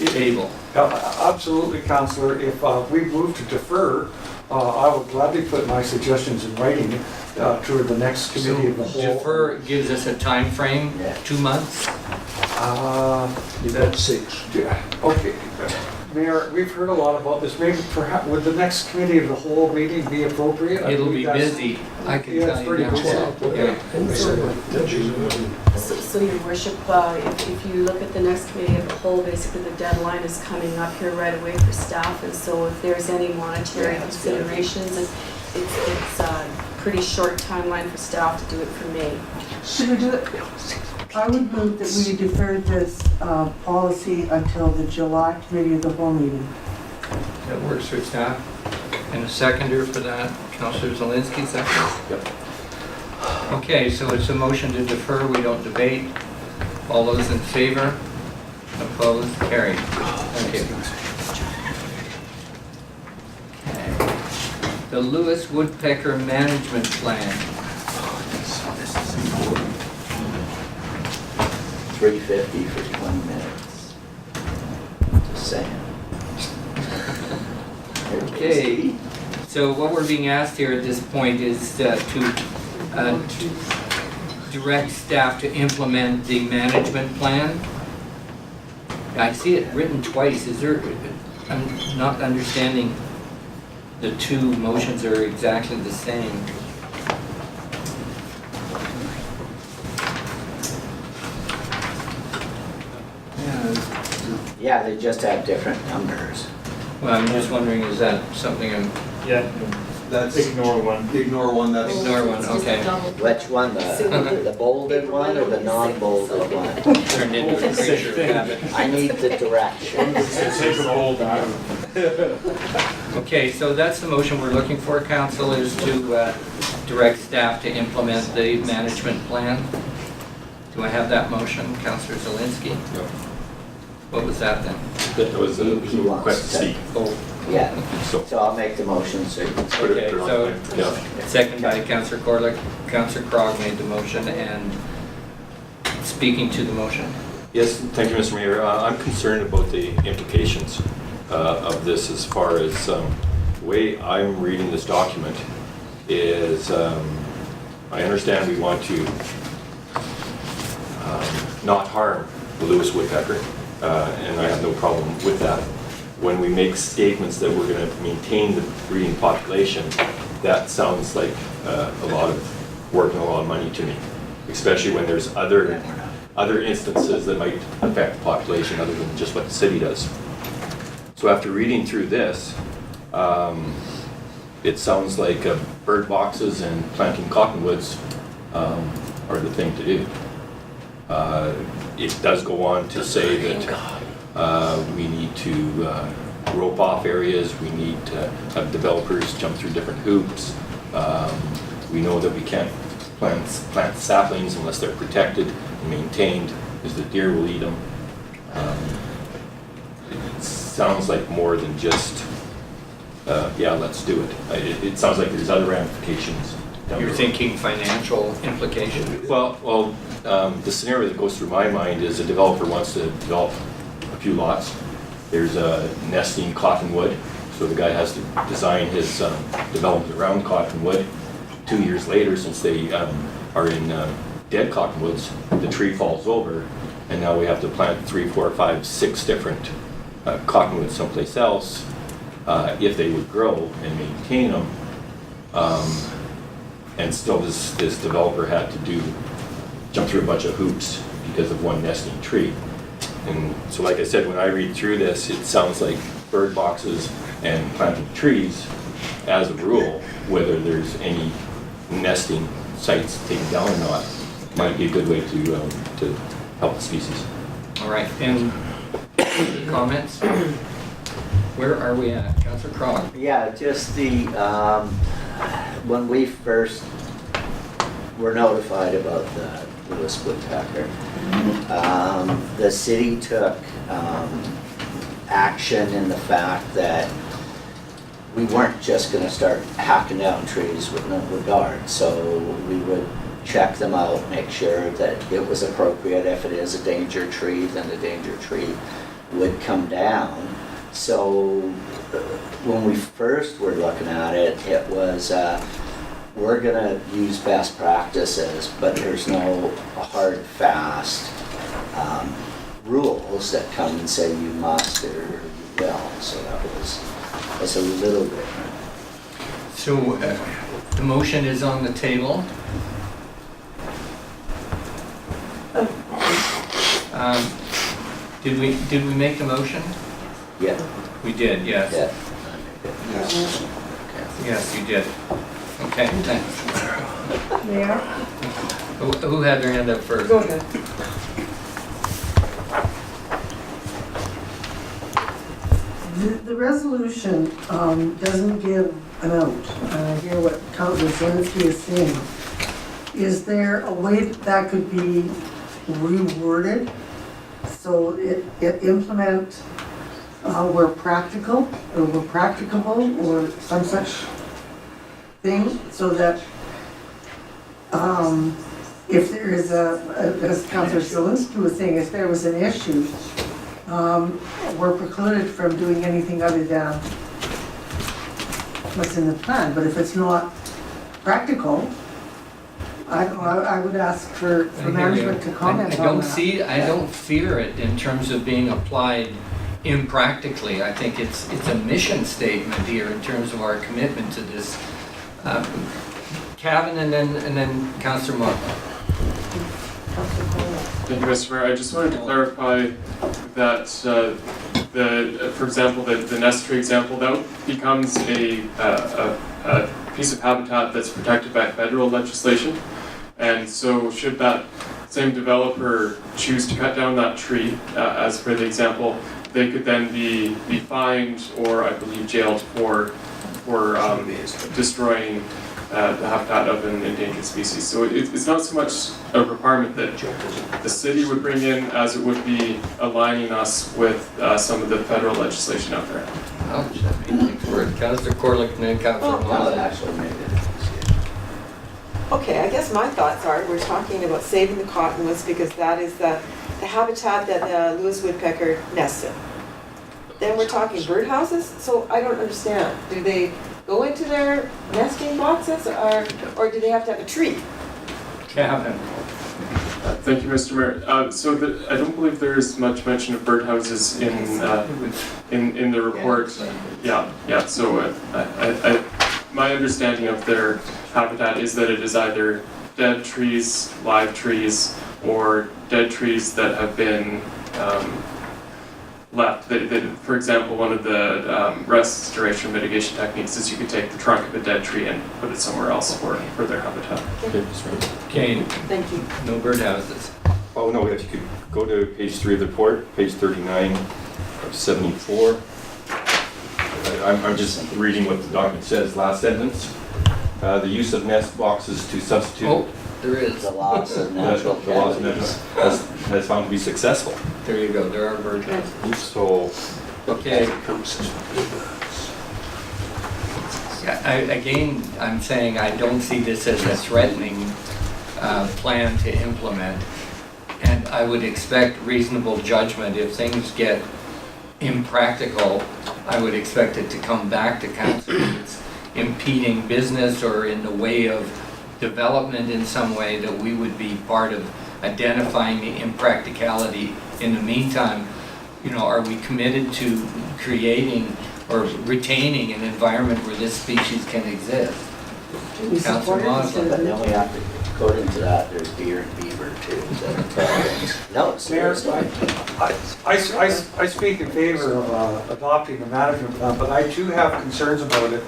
table. Absolutely, Councillor. If we move to defer, I would gladly put my suggestions in writing to the next committee of the whole. Defer gives us a time frame, Yeah. 2 months. Is that 6? Yeah, okay. Mayor, we've heard a lot about this. Maybe perhaps, would the next committee of the whole meeting be appropriate? I It'll believe be that's- busy, I can Yeah, tell it's you pretty now. busy. Yeah. So your worship, if you look at the next committee of the whole, basically the deadline is coming up here right away for staff, and so if there's any monetary considerations, it's a pretty short timeline for staff to do it for May. Should we do it? I would move that we defer this policy until the July committee of the whole meeting. That works for staff. And a seconder for that, Councillor Zelinski, second? Yep. Okay, so it's a motion to defer, we don't debate. All those in favor? Opposed? Carried. Thank you. Okay. The Lewis Woodpecker Management Plan. 350 for 20 minutes. Just saying. Okay, so what we're being asked here at this point is to direct staff to implement the management plan. I see it written twice. Is there, I'm not understanding the two motions are exactly the same. Yeah, they just have different numbers. Well, I'm just wondering, is that something I'm, Yeah, That's, ignore one. ignore one, that's. Ignore one, It's just a okay. double- Which one, the bolded one or the non-bolded one? Turned into a creature of habit. I need the directions. Take a bold out. Okay, so that's the motion we're looking for, council, is to direct staff to implement the management plan. Do I have that motion, Councillor Zelinski? No. What was that then? That was a He wants request to to- see. Oh, Yeah, So so I'll make the motion, so you can put okay, it on so there. Yeah. second by Councillor Corlick. Councillor Crog made the motion and speaking to the motion. Yes, thank you, Mr. Mayor. I'm concerned about the implications of this as far as the way I'm reading this document is I understand we want to not harm the Lewis woodpecker, and I have no problem with that. When we make statements that we're going to maintain the breeding population, that sounds like a lot of work and a lot of money to me, especially when there's other instances that might affect the population other than just what the city does. So after reading through this, it sounds like bird boxes and planting cottonwoods are the thing to do. It does go on to say that we need to rope off areas, we need to have developers jump through different hoops. We know that we can't plant saplings unless they're protected and maintained, because the deer will eat them. It sounds like more than just, yeah, let's do it. It sounds like there's other ramifications down the You're road. thinking financial implications? Well, the scenario that goes through my mind is a developer wants to develop a few lots. There's a nesting cottonwood, so the guy has to design his development around cottonwood. 2 years later, since they are in dead cottonwoods, the tree falls over, and now we have to plant 3, 4, 5, 6 different cottonwoods someplace else if they would grow and maintain them. And still this developer had to jump through a bunch of hoops because of one nesting tree. And so like I said, when I read through this, it sounds like bird boxes and planting trees, as a rule, whether there's any nesting sites taken down or not, might be a good way to help the species. All right, and comments? Where are we at? Councillor Crog? Yeah, just when we first were notified about the Lewis woodpecker, the city took action in the fact that we weren't just going to start hacking down trees with no regard. So we would check them out, make sure that it was appropriate. If it is a danger tree, then the danger tree would come down. So when we first were looking at it, it was, we're gonna use best practices, but there's no hard, fast rules that come and say you must or you will. So that's a little different. So the motion is on the table. Did we make the motion? Yeah. We did, yes. Yeah. Yes, you did. Okay, thanks. Mayor? Who had their hand up first? Go ahead. The resolution doesn't give an out. I hear what Councilor Zelinski is saying. Is there a way that could be reworded so it implement where practical or where practicable or some such thing so that if there is as Councilor Zelinski was saying, if there was an issue, we're precluded from doing anything other than what's in the plan. But if it's not practical, I would ask for management to comment on that. I don't fear it in terms of being applied impractically. I think it's a mission statement here in terms of our commitment to this. Kevin and then Councillor Mark. Thank you, Mr. Mayor. I just wanted to clarify that for example, the nest tree example, that becomes a piece of habitat that's protected by federal legislation. And so should that same developer choose to cut down that tree, as per the example, they could then be fined or I believe jailed for destroying the habitat of an endangered species. So it's not so much a requirement that the city would bring in as it would be aligning us with some of the federal legislation out there. Ouch, that made things worse. Councillor Corlick and then Councillor No, Moss. it actually made it. Okay, I guess my thoughts are, we're talking about saving the cottonwoods because that is the habitat that the Lewis woodpecker nests in. Then we're talking birdhouses, so I don't understand. Do they go into their nesting boxes or do they have to have a tree? Kevin. Thank you, Mr. Mayor. So I don't believe there is much mention of birdhouses in the report. Yeah. So my understanding of their habitat is that it is either dead trees, live trees, or dead trees that have been left. For example, one of the restoration mitigation techniques is you could take the trunk of a dead tree and put it somewhere else for their habitat. Okay, that's right. Kane, Thank you. no birdhouses. Oh, no, if you could go to page 3 of the report, page 39 of 74. I'm just reading what the document says, last sentence. The use of nest boxes to substitute Oh, there is. The loss of natural the laws of canopies. has found to be successful. There you go, there are birdhouses. So, Okay. Again, I'm saying I don't see this as a threatening plan to implement. And I would expect reasonable judgment. If things get impractical, I would expect it to come back to council. If it's impeding business or in the way of development in some way, that we would be part of identifying the impracticality. In the meantime, are we committed to creating or retaining an environment where this species can exist? We Councillor support it Mosley. instead But of- then we have to, according to that, there's deer and beaver too. that are problems. No, it's Mayor, seriously. I speak in favor of adopting the management plan, but I too have concerns about it.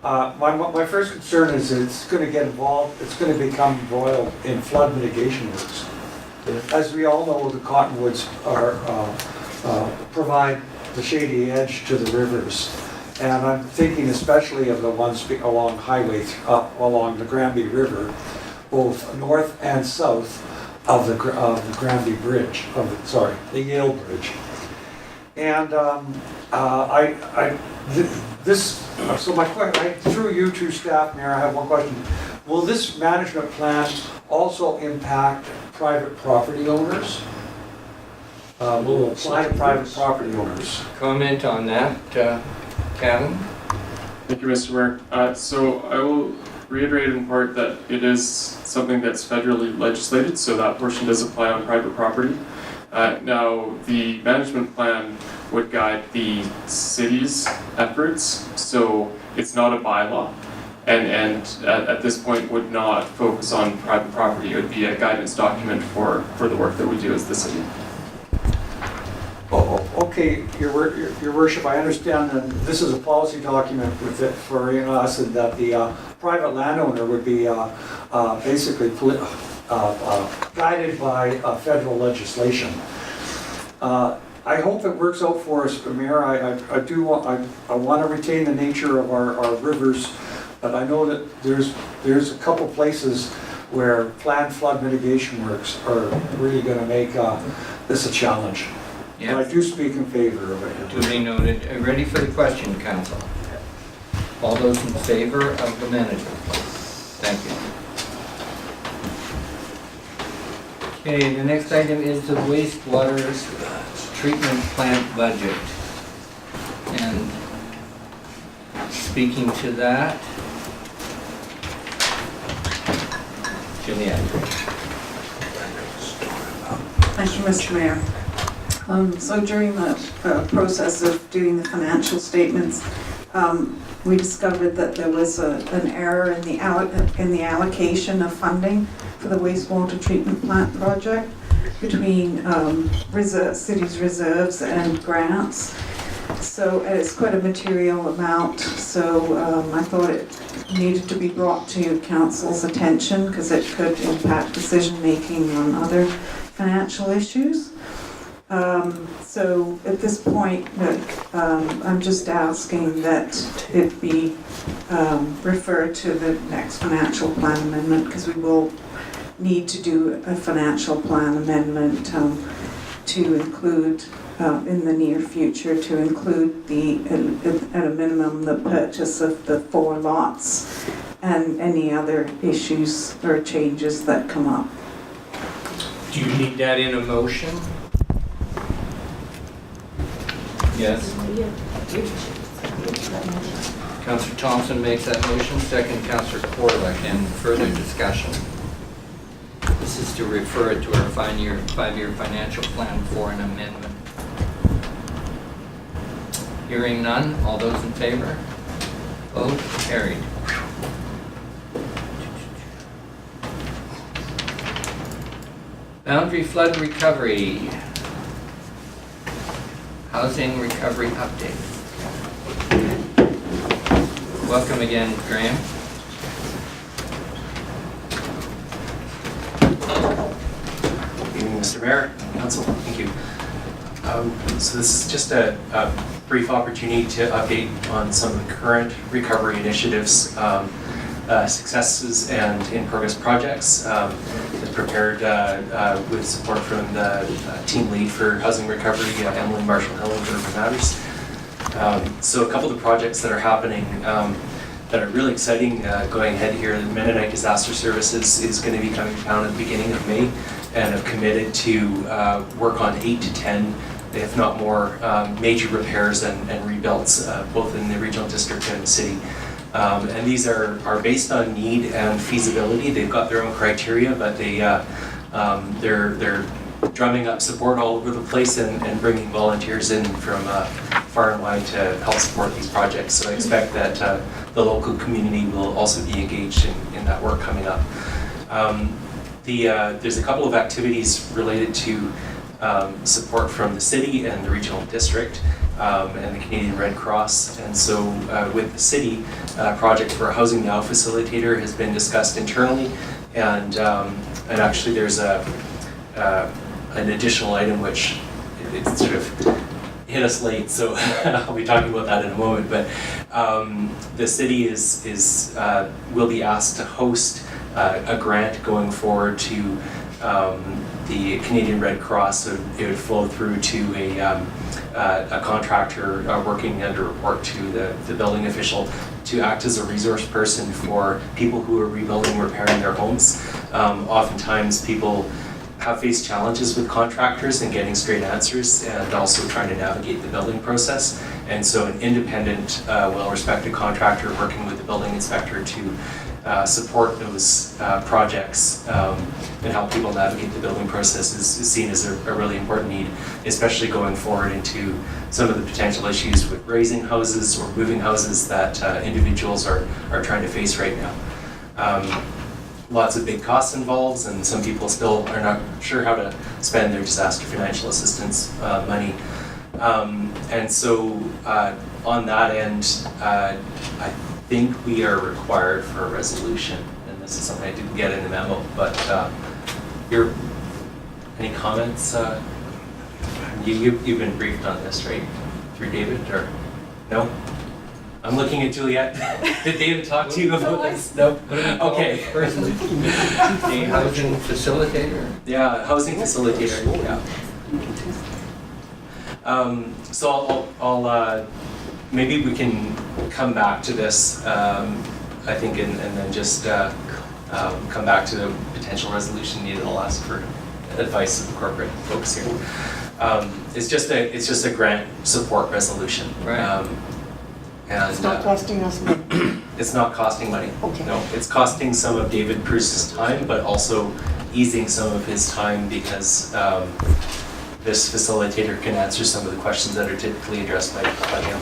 My first concern is that it's going to get involved, it's going to become embroiled in flood mitigation works. As we all know, the cottonwoods provide the shady edge to the rivers. And I'm thinking especially of the ones along along the Granby River, both north and south of the Granby Bridge, the Yale Bridge. And so my question, through you two staff, Mayor, I have one question. Will this management plan also impact private property owners? will apply to private property owners. Comment on that, Kevin? Thank you, Mr. Mayor. So I will reiterate in part that it is something that's federally legislated, so that portion does apply on private property. Now, the management plan would guide the city's efforts, so it's not a bylaw, and at this point would not focus on private property. It would be a guidance document for the work that we do as the city. Oh, okay, Your Worship, I understand that this is a policy document with it for us, and that the private landowner would be basically guided by federal legislation. I hope it works out for us, Mayor. I want to retain the nature of our rivers, but I know that there's a couple places where planned flood mitigation works are really going to make this a challenge. Yeah. But I do speak in favor of it. Duly noted. Ready for the question, Council? All those in favor of the management plan? Thank you. Okay, the next item is the wastewater treatment plant budget. And speaking to that, Juliette. Thank you, Mr. Mayor. So during the process of doing the financial statements, we discovered that there was an error in the allocation of funding for the wastewater treatment plant project between city's reserves and grants. So it's quite a material amount, so I thought it needed to be brought to council's attention because it could impact decision making on other financial issues. So at this point, I'm just asking that it be referred to the next financial plan amendment, because we will need to do a financial plan amendment to include, in the near future, to include at a minimum, the purchase of the 4 lots and any other issues or changes that come up. Do you need that in a motion? Yes. Councillor Thompson makes that motion, second Councillor Corlick. And further discussion? This is to refer it to our 5-year financial plan for an amendment. Hearing none, all those in favor? Vote carried. Boundary flood recovery. Housing recovery update. Welcome again, Graham. Good evening, Mr. Mayor, Council. Thank you. So this is just a brief opportunity to update on some of the current recovery initiatives, successes, and in-progress projects. Prepared with support from the team lead for housing recovery, Emily Marshall-Hilling for Urban Matters. So a couple of the projects that are happening that are really exciting going ahead here. The Mennonite Disaster Services is going to be coming down at the beginning of May and have committed to work on 8 to 10, if not more, major repairs and rebuilds, both in the regional district and the city. And these are based on need and feasibility. They've got their own criteria, but they're drumming up support all over the place and bringing volunteers in from far and wide to help support these projects. So I expect that the local community will also be engaged in that work coming up. There's a couple of activities related to support from the city and the regional district. And the Canadian Red Cross. And so with the city, a project for a Housing Now facilitator has been discussed internally, and actually there's an additional item which it sort of hit us late, so I'll be talking about that in a moment. But the city will be asked to host a grant going forward to the Canadian Red Cross. So it would flow through to a contractor working under report to the building official to act as a resource person for people who are rebuilding, repairing their homes. Oftentimes people have faced challenges with contractors and getting straight answers, and also trying to navigate the building process. And so an independent, well-respected contractor working with the building inspector to support those projects and help people navigate the building process is seen as a really important need, especially going forward into some of the potential issues with raising houses or moving houses that individuals are trying to face right now. Lots of big costs involved, and some people still are not sure how to spend their disaster financial assistance money. And so on that end, I think we are required for a resolution, and this is something I didn't get in the memo, but any comments? You've been briefed on this, right? Through David, or no? I'm looking at Juliet. Did David talk to you about this? No? Okay. The housing facilitator? Yeah, housing facilitator, yeah. So I'll maybe we can come back to this, I think, and then just come back to the potential resolution needed. I'll ask for advice of the corporate folks here. It's just a grant support resolution. Right. And It's not costing us money. it's not costing money. Okay. No, it's costing some of David Pruse's time, but also easing some of his time because this facilitator can answer some of the questions that are typically addressed by him.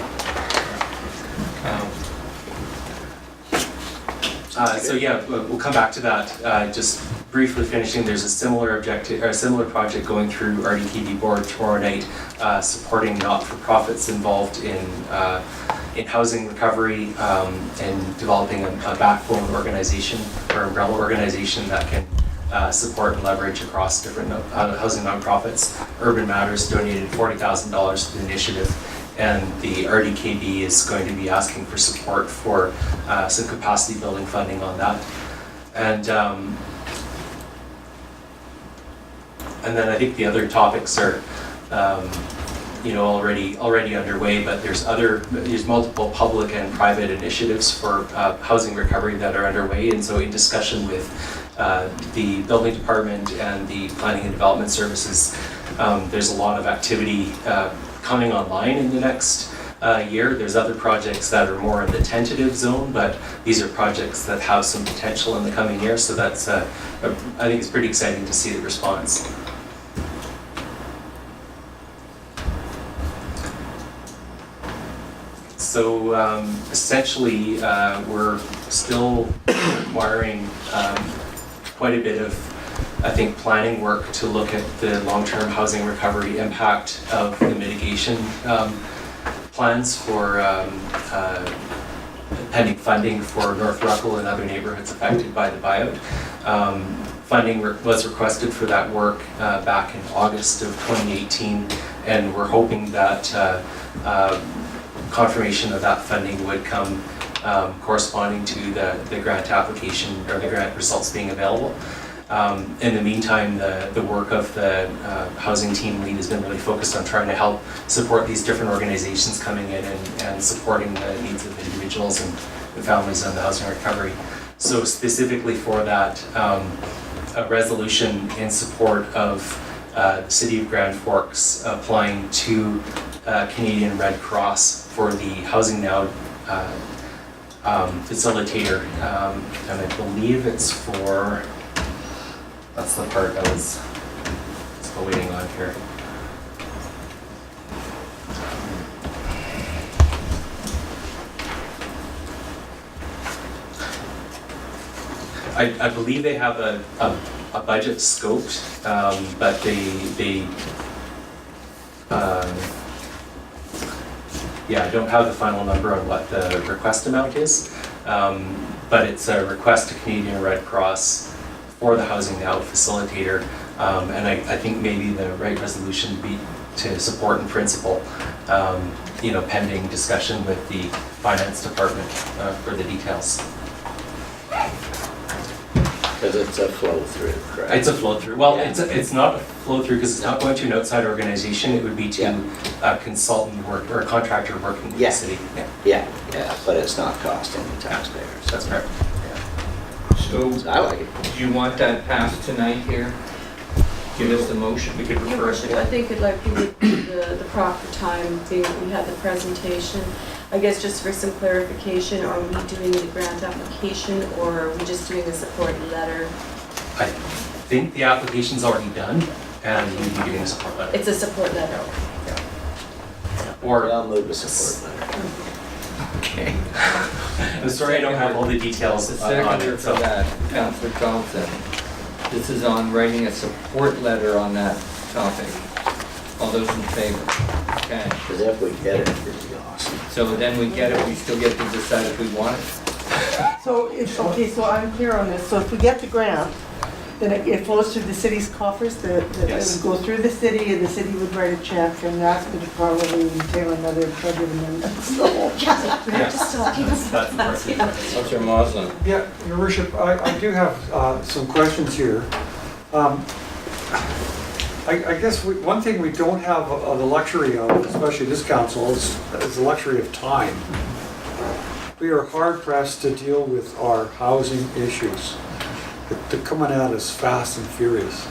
So yeah, we'll come back to that. Just briefly finishing, there's a similar objective or a similar project going through RDKB board tomorrow night, supporting not-for-profits involved in housing recovery and developing a backbone organization or umbrella organization that can support and leverage across different housing nonprofits. Urban Matters donated $40,000 to the initiative, and the RDKB is going to be asking for support for some capacity building funding on that. And then I think the other topics are already underway, but there's multiple public and private initiatives for housing recovery that are underway, and so in discussion with the building department and the planning and development services, there's a lot of activity coming online in the next year. There's other projects that are more in the tentative zone, but these are projects that have some potential in the coming year, so that's I think it's pretty exciting to see the response. So essentially, we're still requiring quite a bit of, I think, planning work to look at the long-term housing recovery impact of the mitigation plans for pending funding for North Ruckle and other neighborhoods affected by the buyout. Funding was requested for that work back in August of 2018, and we're hoping that confirmation of that funding would come corresponding to the grant application or the grant results being available. In the meantime, the work of the housing team lead has been really focused on trying to help support these different organizations coming in and supporting the needs of individuals and families on the housing recovery. So specifically for that, a resolution in support of the City of Grand Forks applying to Canadian Red Cross for the Housing Now facilitator, and I believe it's for, that's the part I was still waiting on here. I believe they have a budget scoped, but they I don't have the final number on what the request amount is, but it's a request to Canadian Red Cross for the Housing Now facilitator, and I think maybe the right resolution would be to support in principle, pending discussion with the finance department for the details. Because it's a flow-through, correct? It's a flow-through. Well, Yeah. it's not a flow-through because it's not going to an outside organization. It would be to a consultant work or a contractor working with the city. Yeah, but it's not costing the taxpayers. That's correct. So, I like it. do you want that passed tonight here? give us the motion. We could Your refer worship, it. I think like you would do the proper time, being that we had the presentation. I guess just for some clarification, are we doing the grant application or are we just doing the support letter? I think the application's already done, and you'd be doing a support letter. It's a support letter. Or, I'll move a support letter. Okay. I'm sorry I don't have all the details The on seconder it, for so. that, Councillor Thompson. This is on writing a support letter on that topic. All those in favor? Okay. Because if we get it, it'd be awesome. So then we get it, we still get to decide if we want it. So it's, okay, so I'm clear on this. So if we get the grant, then it flows through the city's coffers, it Yes. would go through the city, and the city would write a check, and that's going to probably entail another budget amendment. So, Just talking about that, yeah. Councillor Moslin. Yeah, Your Worship, I do have some questions here. I guess one thing we don't have the luxury of, especially this council, is the luxury of time. We are hard pressed to deal with our housing issues. They're coming at us fast and furious.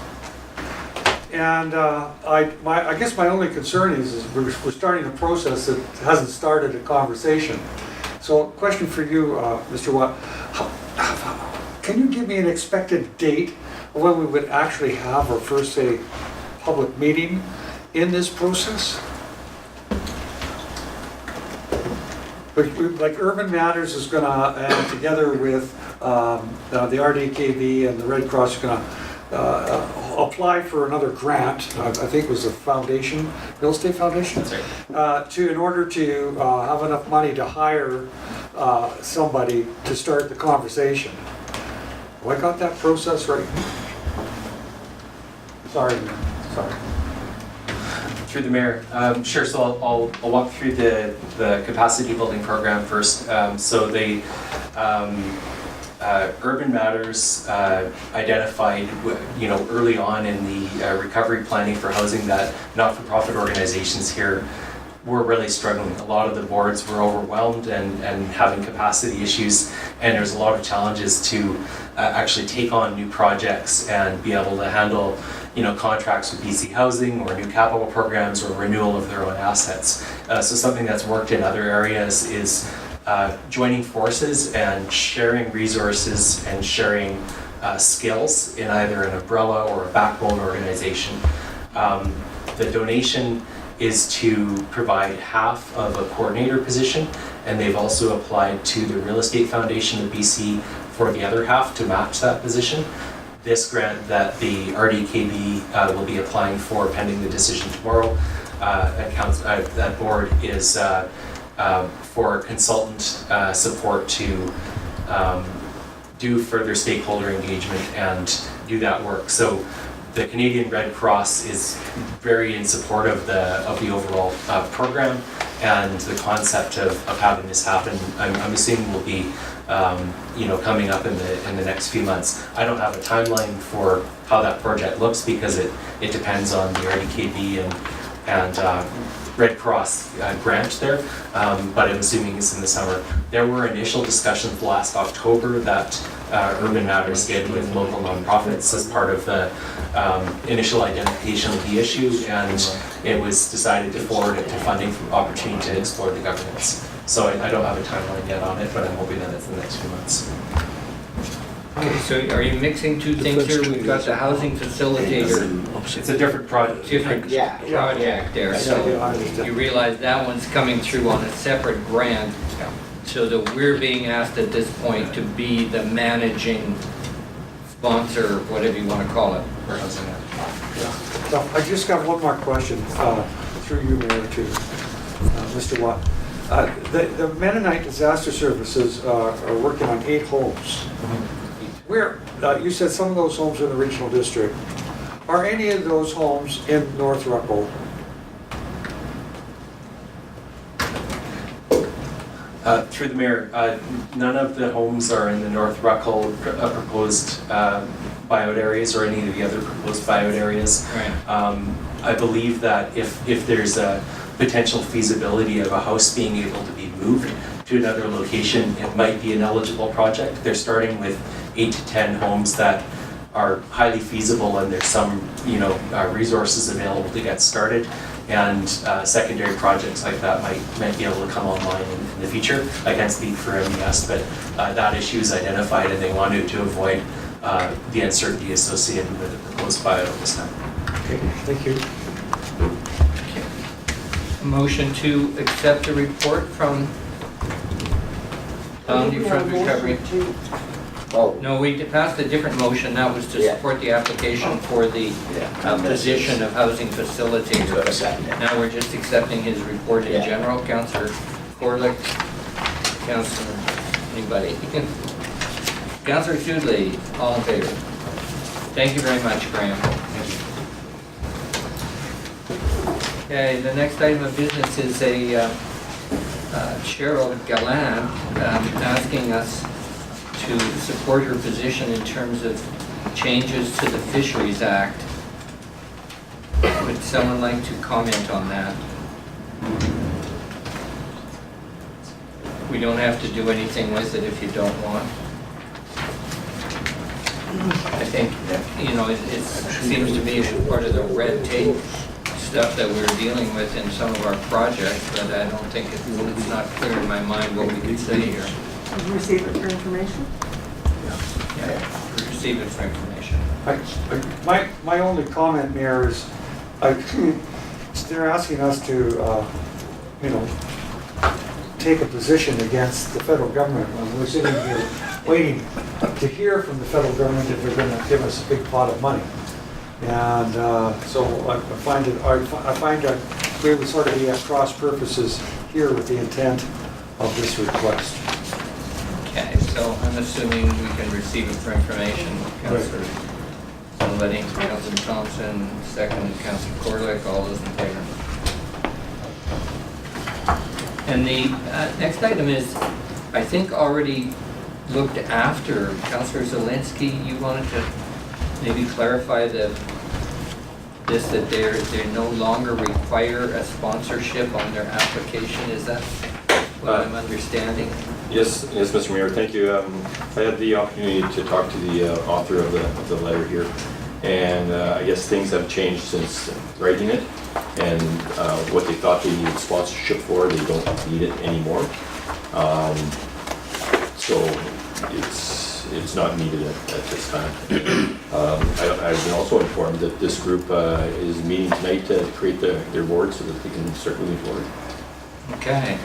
And I guess my only concern is we're starting a process that hasn't started a conversation. So question for you, Mr. Watt, can you give me an expected date of when we would actually have our first, say, public meeting in this process? Like Urban Matters is gonna, and together with the RDKB and the Red Cross, is gonna apply for another grant. I think it was a foundation, real estate foundation. That's right. In order to have enough money to hire somebody to start the conversation. Have I got that process right? Sorry, man. Sorry. Through the mayor, sure. So I'll walk through the capacity building program first. So the Urban Matters identified, early on in the recovery planning for housing that not-for-profit organizations here were really struggling. A lot of the boards were overwhelmed and having capacity issues, and there's a lot of challenges to actually take on new projects and be able to handle contracts with BC Housing or new capital programs or renewal of their own assets. So something that's worked in other areas is joining forces and sharing resources and sharing skills in either an umbrella or a backbone organization. The donation is to provide half of a coordinator position, and they've also applied to the Real Estate Foundation of BC for the other half to match that position. This grant that the RDKB will be applying for pending the decision tomorrow that board is for consultant support to do further stakeholder engagement and do that work. So the Canadian Red Cross is very in support of the overall program, and the concept of having this happen, I'm assuming will be coming up in the next few months. I don't have a timeline for how that project looks because it depends on the RDKB and Red Cross grant there, but I'm assuming it's in the summer. There were initial discussions last October that Urban Matters did with local nonprofits as part of the initial identification of the issue, and it was decided to forward it to funding opportunity to explore the governance. So I don't have a timeline yet on it, but I'm hoping that it's in the next few months. Okay, so are you mixing two things here? We've got the housing facilitator, It's a different project. different Yeah. project there, I so understand. you realize that one's coming through on a separate grant, so that we're being asked at this point to be the managing sponsor, whatever you want to call it. For housing. So I just got one more question through you, Mayor, to Mr. Watt. The Mennonite Disaster Services are working on 8 homes. Where, you said some of those homes are in the regional district. Are any of those homes in North Ruckle? Through the mayor, none of the homes are in the North Ruckle proposed buyout areas or any of the other proposed buyout areas. Right. I believe that if there's a potential feasibility of a house being able to be moved to another location, it might be an eligible project. They're starting with 8 to 10 homes that are highly feasible and there's some, resources available to get started. And secondary projects like that might be able to come online in the future. I can't speak for MES, but that issue is identified and they wanted to avoid the uncertainty associated with the proposed buyout this time. Okay, thank you. A motion to accept the report from Bounty Flood Recovery. Oh, No, we passed a different motion. That was to Yeah. support the application for the yeah. position of housing To facilitator. accept it. Now we're just accepting his report in Yeah. general. Councillor Corlick, Councillor, anybody? Councillor Sudley, all in favor? Thank you very much, Graham. Okay, the next item of business is a Cheryl Gallant asking us to support her position in terms of changes to the Fisheries Act. Would someone like to comment on that? We don't have to do anything with it if you don't want. I think, it seems to me it's part of the red tape stuff that we're dealing with in some of our projects, but I don't think it's not clear in my mind what we could say here. Did you receive it for information? Yeah, receive it for information. My only comment, Mayor, is they're asking us to, take a position against the federal government when we're sitting here waiting to hear from the federal government that they're going to give us a big pot of money. And so I find that we would sort of be at cross purposes here with the intent of this request. Okay, so I'm assuming we can receive it for information. Councillor somebody, Councillor Thompson, second, Councillor Corlick, all those in favor. And the next item is, I think, already looked after. Councillor Zelinski, you wanted to maybe clarify that they no longer require a sponsorship on their application. Is that what I'm understanding? Yes, Mr. Mayor, thank you. I had the opportunity to talk to the author of the letter here, and I guess things have changed since writing it, and what they thought they needed sponsorship for, they don't need it anymore. So it's not needed at this time. I've been also informed that this group is meeting tonight to create their board so that they can start moving forward. Okay.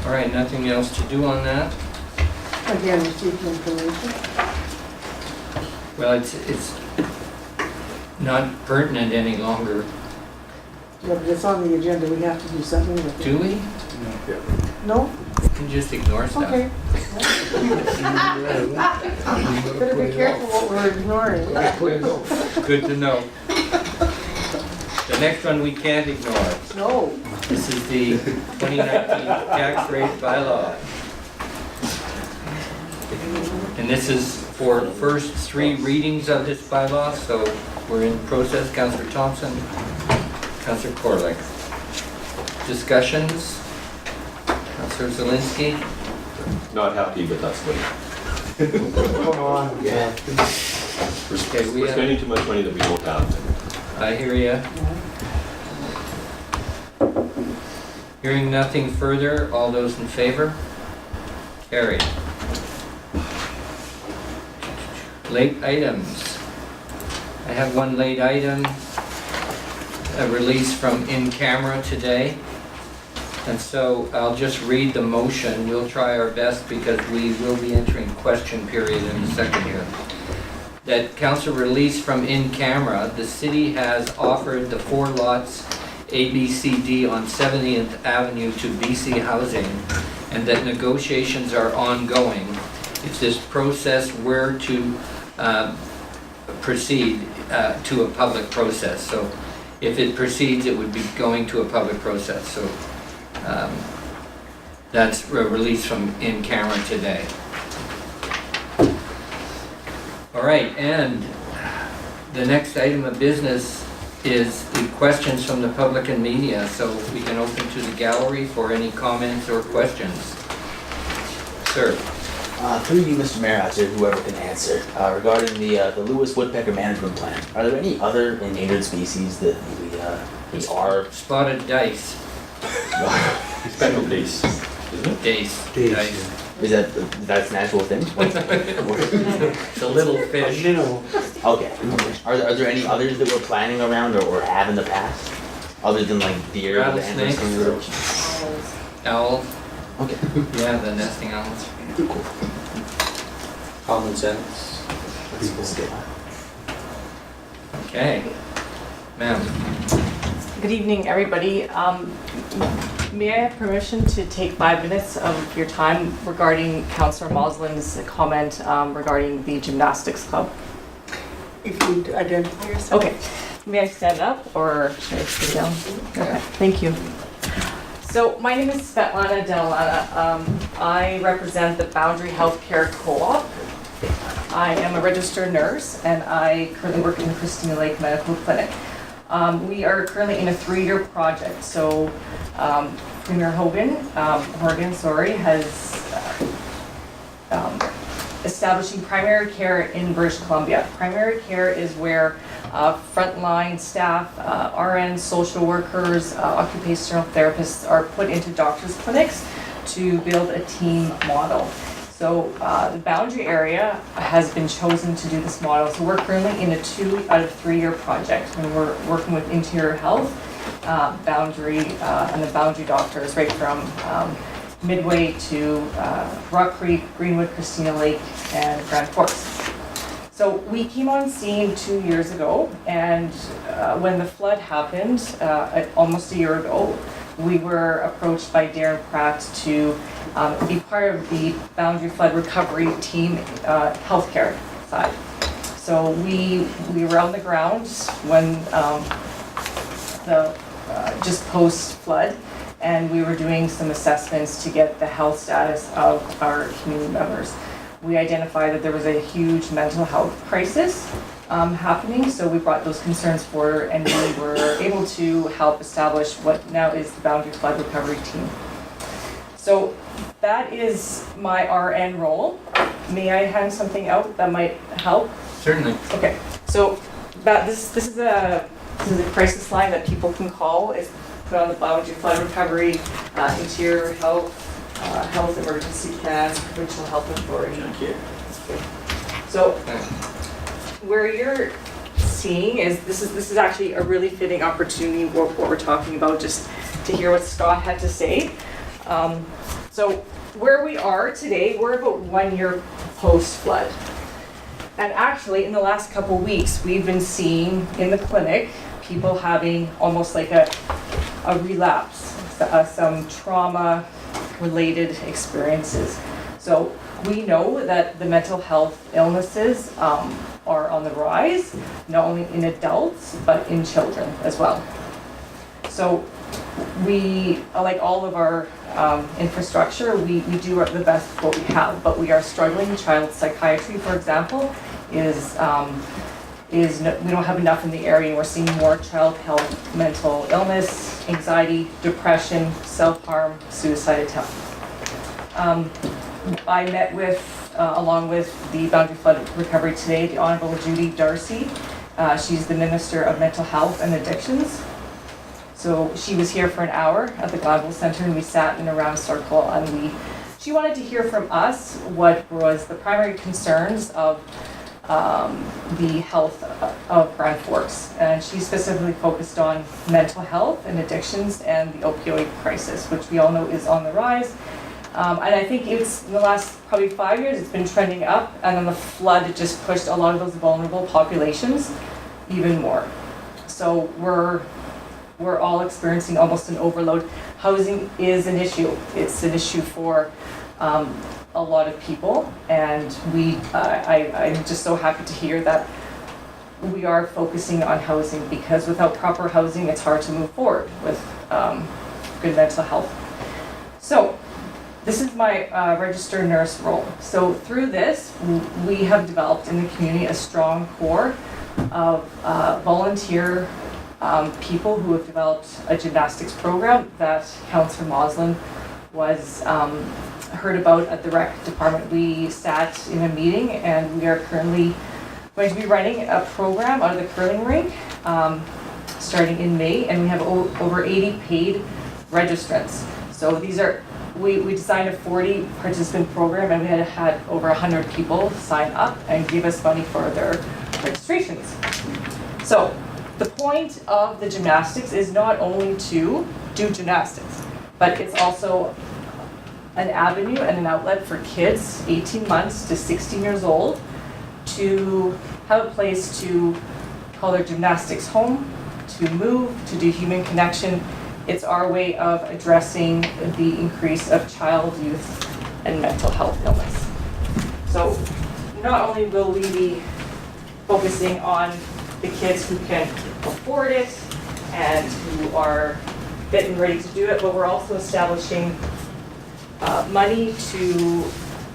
All right, nothing else to do on that? Again, receive the information. Well, it's not pertinent any longer, Yeah, but it's on the agenda, we have to do something with it. do we? No? We can just ignore stuff. Okay. Better be careful what we're ignoring. Good to know. The next one we can't ignore. No. This is the 2019 Tax Rates Bylaw. And this is for first 3 readings of this bylaw, so we're in process. Councillor Thompson, Councillor Corlick. Discussions? Councillor Zelinski? Not happy, but that's what. Come on. Yeah. Okay, We're spending too much money that we don't have. I hear ya. Hearing nothing further, all those in favor? Carried. Late items. I have one late item, a release from in camera today. And so I'll just read the motion. We'll try our best because we will be entering question period in a second here. That council release from in camera, the city has offered the 4 lots A, B, C, D on 70th Avenue to BC Housing, and that negotiations are ongoing. If this process were to proceed to a public process. So if it proceeds, it would be going to a public process. So that's a release from in camera today. All right, and the next item of business is the questions from the public and media. So we can open to the gallery for any comments or questions. Sir. Through you, Mr. Mayor, to whoever can answer, regarding the Lewis Woodpecker Management Plan, are there any other endangered species that we are? Spotted dice. Special days. Dace. Dace. Dice. Is that's an actual thing? It's a little fish. Okay. Are there any others that we're planning around or have in the past? Other than like deer, the antlers, Rattlesnakes. Owls. Okay. Yeah, the nesting owls. Common sense. Okay. Ma'am. Good evening, everybody. May I have permission to take 5 minutes of your time regarding Councillor Moslin's comment regarding the gymnastics club? If you identify yourself. Okay. May I stand up or should I sit down? Okay, thank you. So my name is Svetlana Delana. I represent the Boundary Healthcare Co-op. I am a registered nurse and I currently work in the Christina Lake Medical Clinic. We are currently in a 3-year project. So Premier Horgan, has establishing primary care in British Columbia. Primary care is where frontline staff, RNs, social workers, occupational therapists are put into doctors' clinics to build a team model. So the Boundary area has been chosen to do this model. So we're currently in a 2 out of 3-year project, and we're working with Interior Health, Boundary, and the Boundary doctors, right from Midway to Rock Creek, Greenwood, Christina Lake, and Grand Forks. So we came on scene 2 years ago, and when the flood happened, almost a year ago, we were approached by Darren Pratt to be part of the Boundary Flood Recovery Team healthcare side. So we were on the ground when just post flood, and we were doing some assessments to get the health status of our community members. We identified that there was a huge mental health crisis happening, so we brought those concerns forward and we were able to help establish what now is the Boundary Flood Recovery Team. So that is my RN role. May I hand something out that might help? Certainly. Okay, so this is a crisis line that people can call. It's put on the Boundary Flood Recovery, Interior Health, Health Emergency Plan, Provincial Health Authority. So where you're seeing is this is actually a really fitting opportunity what we're talking about, just to hear what Scott had to say. So where we are today, we're about 1 year post flood. And actually in the last couple weeks, we've been seeing in the clinic people having almost like a relapse, some trauma related experiences. So we know that the mental health illnesses are on the rise, not only in adults, but in children as well. So we, like all of our infrastructure, we do the best with what we have, but we are struggling. Child psychiatry, for example, is we don't have enough in the area, and we're seeing more child health, mental illness, anxiety, depression, self-harm, suicide attempt. I met with, along with the Boundary Flood Recovery today, the Honourable Judy Darcy. She's the Minister of Mental Health and Addictions. So she was here for an hour at the Gladwell Centre, and we sat in a round circle, and she wanted to hear from us what was the primary concerns of the health of Grand Forks. And she specifically focused on mental health and addictions and the opioid crisis, which we all know is on the rise. And I think it's in the last probably 5 years, it's been trending up, and then the flood just pushed a lot of those vulnerable populations even more. So we're all experiencing almost an overload. Housing is an issue. It's an issue for a lot of people, and I'm just so happy to hear that we are focusing on housing, because without proper housing, it's hard to move forward with good mental health. So this is my registered nurse role. So through this, we have developed in the community a strong core of volunteer people who have developed a gymnastics program that Councillor Moslin was heard about at the rec department. We sat in a meeting and we are currently going to be running a program out of the curling rink starting in May, and we have over 80 paid registrants. So these are, we designed a 40 participant program, and we had over 100 people sign up and give us money for their registrations. So the point of the gymnastics is not only to do gymnastics, but it's also an avenue and an outlet for kids 18 months to 16 years old to have a place to call their gymnastics home, to move, to do human connection. It's our way of addressing the increase of child, youth, and mental health illness. So not only will we be focusing on the kids who can afford it and who are fit and ready to do it, but we're also establishing money to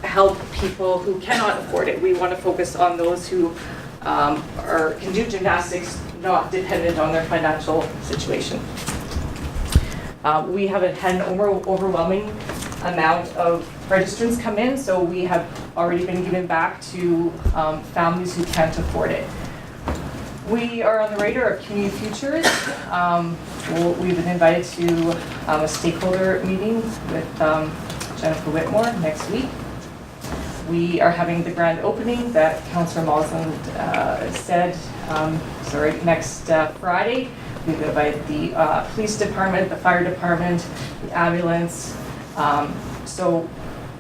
help people who cannot afford it. We want to focus on those who can do gymnastics, not dependent on their financial situation. We have had an overwhelming amount of registrants come in, so we have already been given back to families who can't afford it. We are on the radar of Community Futures. We've been invited to a stakeholder meeting with Jennifer Whitmore next week. We are having the grand opening that Councillor Moslin said, next Friday. We've invited the police department, the fire department, the ambulance. So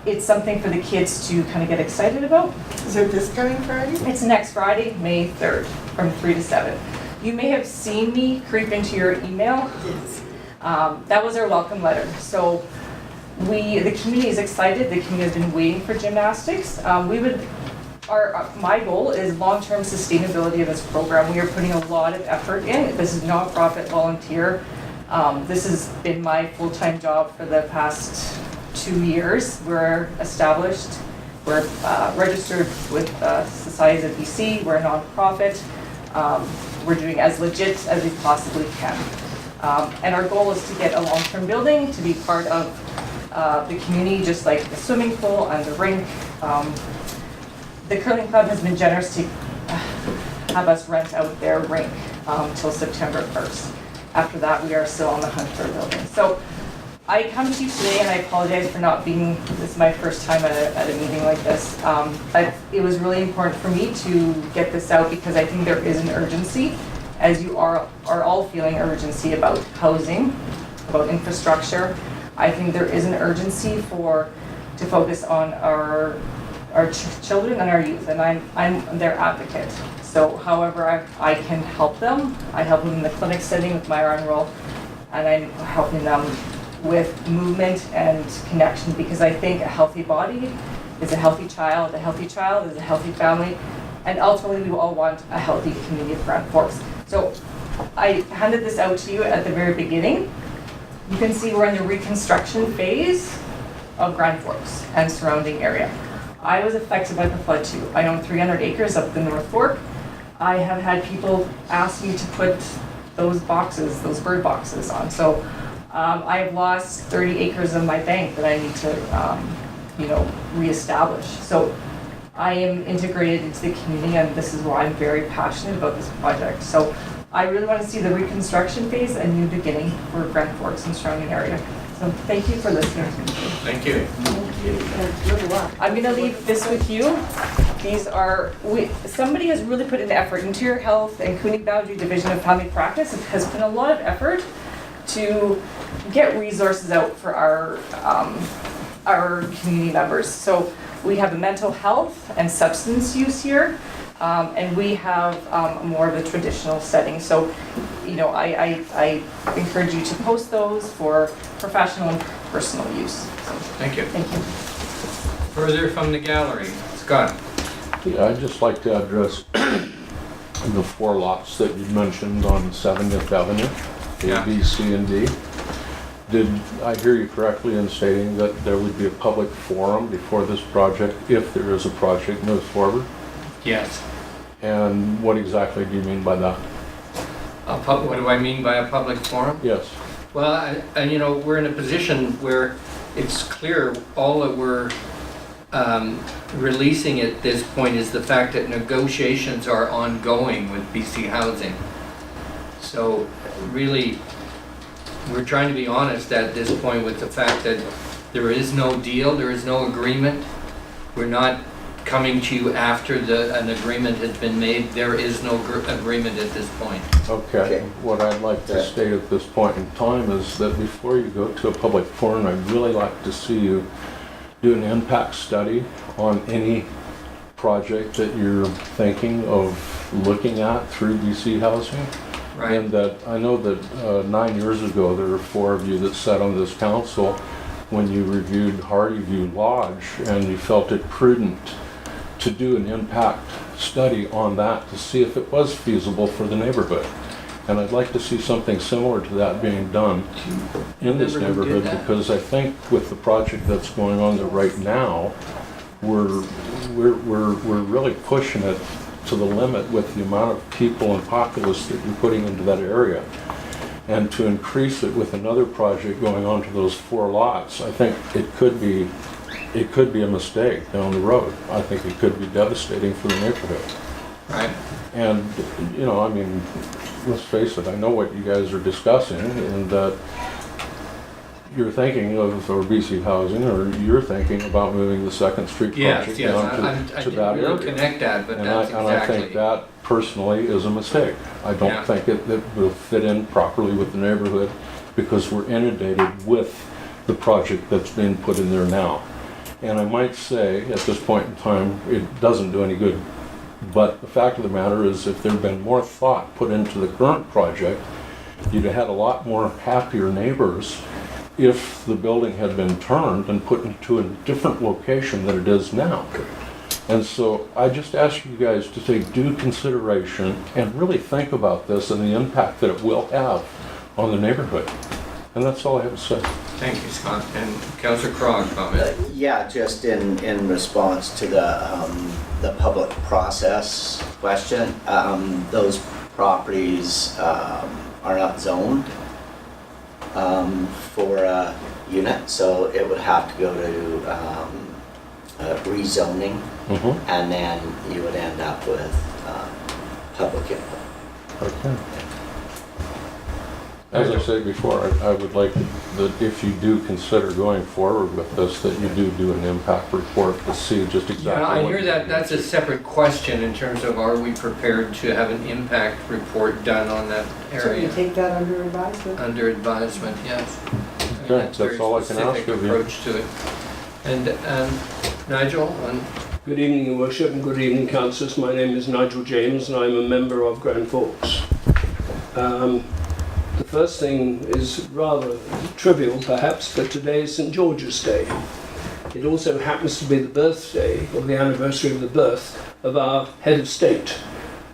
it's something for the kids to kind of get excited about. Is it this coming Friday? It's next Friday, May 3rd, from 3 to 7. You may have seen me creep into your email. Yes. That was our welcome letter. So the community is excited. The community has been waiting for gymnastics. My goal is long-term sustainability of this program. We are putting a lot of effort in. This is not-profit volunteer. This has been my full-time job for the past 2 years. We're established. We're registered with Societies of BC. We're a non-profit. We're doing as legit as we possibly can. And our goal is to get a long-term building to be part of the community, just like the swimming pool and the rink. The curling club has been generous to have us rent out their rink till September 1st. After that, we are still on the hunt for a building. So I come to you today, and I apologize for not being, this is my first time at a meeting like this. It was really important for me to get this out because I think there is an urgency, as you are all feeling urgency about housing, about infrastructure. I think there is an urgency to focus on our children and our youth, and I'm their advocate. So however I can help them, I help them in the clinic setting with my RN role, and I'm helping them with movement and connection, because I think a healthy body is a healthy child is a healthy family, and ultimately we all want a healthy community of Grand Forks. So I handed this out to you at the very beginning. You can see we're in the reconstruction phase of Grand Forks and surrounding area. I was affected by the flood too. I own 300 acres up the North Fork. I have had people ask me to put those boxes, those bird boxes on. So I have lost 30 acres of my bank that I need to, reestablish. So I am integrated into the community, and this is why I'm very passionate about this project. So I really want to see the reconstruction phase a new beginning for Grand Forks and surrounding area. So thank you for listening to me. Thank you. I'm going to leave this with you. Somebody has really put in effort. Interior Health and Cooney Boundary Division of Family Practice has put a lot of effort to get resources out for our community members. So we have mental health and substance use here, and we have more of a traditional setting. So, I encourage you to post those for professional and personal use. So, Thank you. thank you. Further from the gallery, Scott. Yeah, I'd just like to address the 4 lots that you mentioned on 70th Avenue, A, B, C, and D. Did I hear you correctly in stating that there would be a public forum before this project, if there is a project moves forward? Yes. And what exactly do you mean by that? What do I mean by a public forum? Yes. Well, we're in a position where it's clear all that we're releasing at this point is the fact that negotiations are ongoing with BC Housing. So really, we're trying to be honest at this point with the fact that there is no deal, there is no agreement. We're not coming to you after an agreement has been made. There is no agreement at this point. Okay, what I'd like to state at this point in time is that before you go to a public forum, I'd really like to see you do an impact study on any project that you're thinking of looking at through BC Housing. Right. And that, I know that 9 years ago, there were 4 of you that sat on this council when you reviewed Hardyview Lodge, and you felt it prudent to do an impact study on that to see if it was feasible for the neighborhood. And I'd like to see something similar to that being done in this neighborhood, because I think with the project that's going on there right now, we're really pushing it to the limit with the amount of people and populace that you're putting into that area. And to increase it with another project going on to those 4 lots, I think it could be a mistake down the road. I think it could be devastating for the neighborhood. Right. And, you know, I mean, let's face it, I know what you guys are discussing, and that you're thinking of, or BC Housing, or you're thinking about moving the 2nd Street project down to that area. I didn't really connect that, but And that's I exactly. think that personally is a mistake. I don't think it will fit in properly with the neighborhood, because we're inundated with the project that's being put in there now. And I might say, at this point in time, it doesn't do any good. But the fact of the matter is, if there'd been more thought put into the current project, you'd have had a lot more happier neighbors if the building had been turned and put into a different location than it is now. And so I just ask you guys to take due consideration and really think about this and the impact that it will have on the neighborhood. And that's all I have to say. Thank you, Scott. And Councillor Crogg, comment. Yeah, just in response to the public process question, those properties are not zoned for a unit, so it would have to go to rezoning, and then you would end up with public input. Okay. As I said before, I would like that if you do consider going forward with this, that you do an impact report to see just exactly Yeah, I what hear that. That's a separate question in terms of, are we prepared to have an impact report done on that So you area? take that under advisement? Under advisement, yes. Okay, that's all I can ask of you. Approach to it. And Nigel, on Good evening, Your Worship, and good evening, Councillors. My name is Nigel James, and I'm a member of Grand Forks. The first thing is rather trivial, perhaps, but today is St. George's Day. It also happens to be the birthday, or the anniversary of the birth, of our head of state.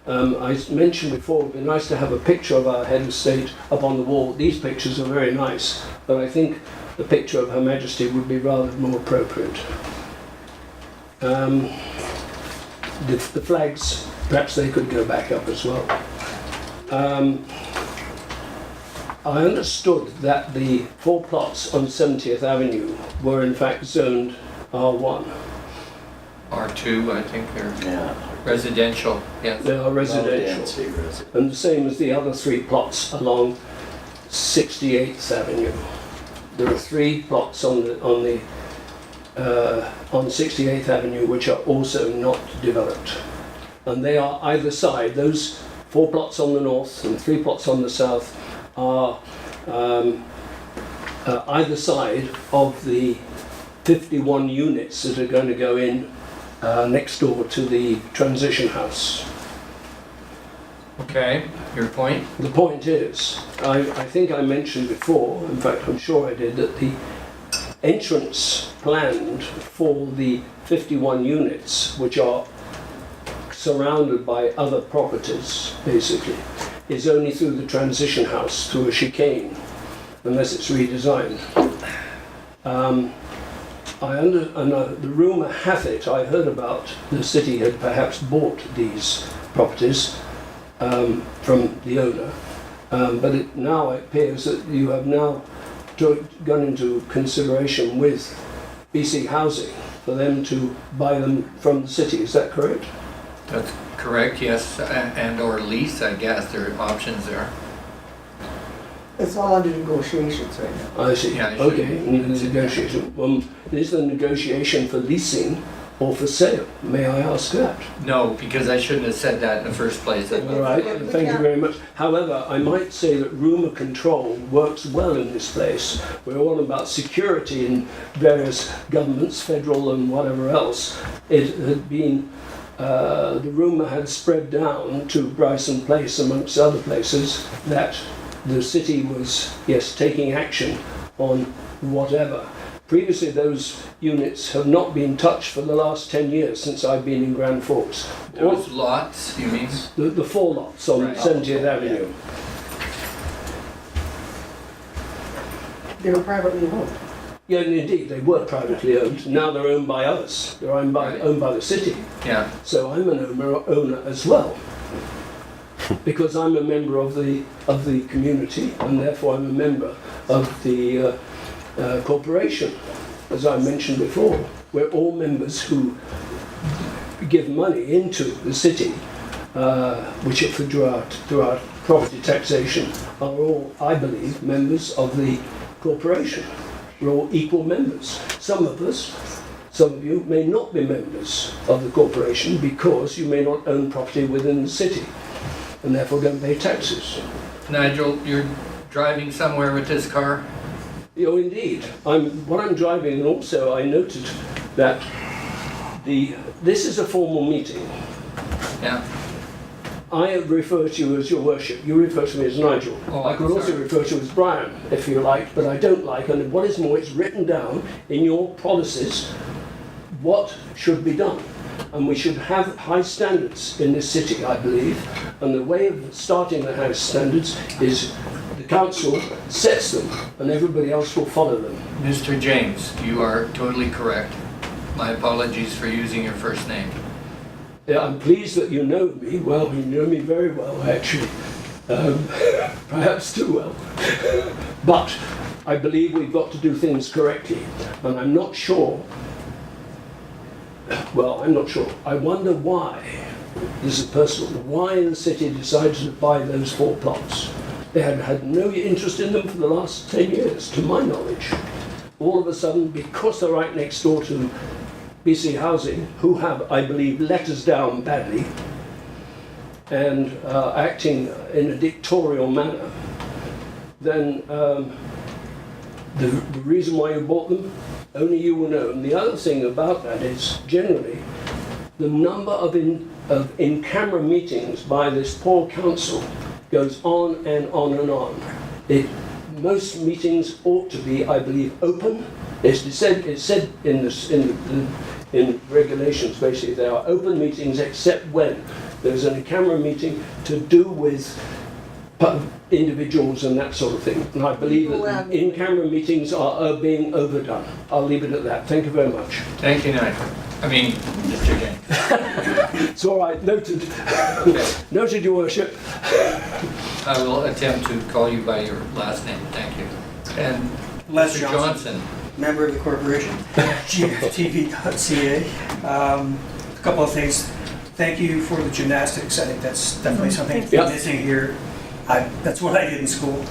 I mentioned before, it would be nice to have a picture of our head of state up on the wall. These pictures are very nice, but I think the picture of Her Majesty would be rather more appropriate. The flags, perhaps they could go back up as well. I understood that the 4 plots on 70th Avenue were in fact zoned R1. R2, I think, or residential, yes. They are residential. And the same as the other 3 plots along 68th Avenue. There are 3 plots on 68th Avenue which are also not developed. And they are either side, those 4 plots on the north and 3 plots on the south are either side of the 51 units that are going to go in next door to the transition house. Okay, your point? The point is, I think I mentioned before, in fact I'm sure I did, that the entrance planned for the 51 units, which are surrounded by other properties, basically, is only through the transition house, through a chicane, unless it's redesigned. The rumour hath it, I heard about the city had perhaps bought these properties from the owner, but now it appears that you have now gone into consideration with BC Housing for them to buy them from the city. Is that correct? That's correct, yes, and or lease, I guess, there are options there. It's all under negotiations right now. I see. Yeah, I should- Okay, negotiation. Is the negotiation for leasing or for sale? May I ask that? No, because I shouldn't have said that in the first place. All right, thank you very much. However, I might say that rumour control works well in this place. We're all about security in various governments, federal and whatever else. It had been, the rumour had spread down to Bryson Place amongst other places that the city was, yes, taking action on whatever. Previously, those units have not been touched for the last 10 years since I've been in Grand Forks. Those lots, you mean? The 4 lots on Right. 70th Avenue. They were privately owned. Yeah, and indeed, they were privately owned. Now they're owned by us. They're owned by the city. Yeah, So I'm an owner as well. Because I'm a member of the community, and therefore I'm a member of the corporation. As I mentioned before, we're all members who give money into the city, which are through our property taxation, are all, I believe, members of the corporation. We're all equal members. Some of you may not be members of the corporation because you may not own property within the city and therefore don't pay taxes. Nigel, you're driving somewhere with this car? Oh, indeed. What I'm driving, and also I noted that this is a formal meeting. Yeah. I refer to you as your worship. You refer to me as Nigel. Oh, I could also sorry. refer to you as Brian, if you like, but I don't like. And what is more, it's written down in your policies what should be done. And we should have high standards in this city, I believe. And the way of starting the high standards is the council sets them and everybody else will follow them. Mr. James, you are totally correct. My apologies for using your first name. Yeah, I'm pleased that you know me. Well, you know me very well, actually. Perhaps too well. But I believe we've got to do things correctly. And I'm not sure. Well, I'm not sure. I wonder why, this is personal, why the city decided to buy those 4 plots. They had had no interest in them for the last 10 years, to my knowledge. All of a sudden, because they're right next door to BC Housing, who have, I believe, let us down badly and acting in a dictatorial manner, then the reason why you bought them, only you will know. And the other thing about that is, generally, the number of in-camera meetings by this poor council goes on and on and on. Most meetings ought to be, I believe, open. It's said in regulations, basically, they are open meetings except when there's a camera meeting to do with individuals and that sort of thing. And I believe that in-camera meetings are being overdone. I'll leave it at that. Thank you very much. Thank you, Nigel. I mean, Mr. James. It's all right, noted. Okay. Noted, Your Worship. I will attempt to call you by your last name. Thank you. And Les Mr. Johnson. Member of the corporation, GFTV.ca. A couple of things. Thank you for the gymnastics. I think that's definitely something Yep. missing here. That's what I did in school.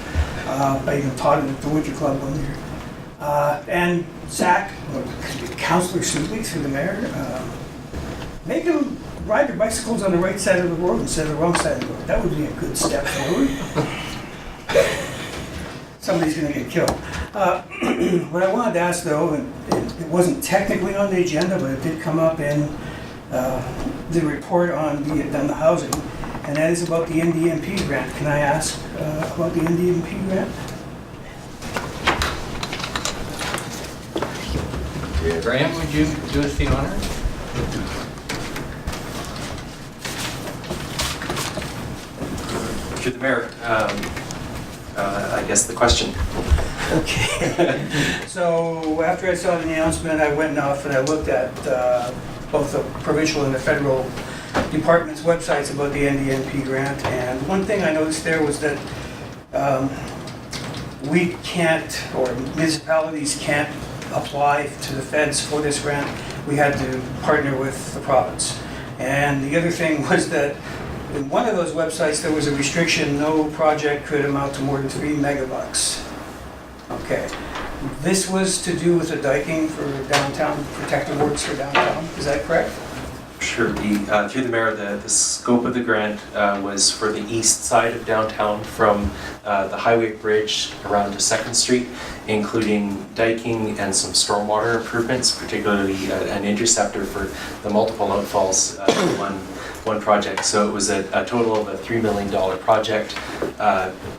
I even taught it at the Winter Club 1 year. And Zach, Councillor Subley through the mayor, make them ride their bicycles on the right side of the road instead of the wrong side of the road. That would be a good step forward. Somebody's going to get killed. What I wanted to ask, though, and it wasn't technically on the agenda, but it did come up in the report on the housing, and that is about the NDMP grant. Can I ask about the NDMP grant? Graham, would you do us the honor? Through the mayor, I guess the question. Okay. So after I saw the announcement, I went off and I looked at both the provincial and the federal departments' websites about the NDMP grant. And one thing I noticed there was that we can't, or municipalities can't apply to the feds for this grant. We had to partner with the province. And the other thing was that in one of those websites, there was a restriction, no project could amount to more than 3 megabucks. Okay. This was to do with the diking for downtown, protective works for downtown, is that correct? Sure. Through the mayor, the scope of the grant was for the east side of downtown from the highway bridge around to 2nd Street, including diking and some stormwater improvements, particularly an interceptor for the multiple outfalls one project. So it was a total of a $3 million project,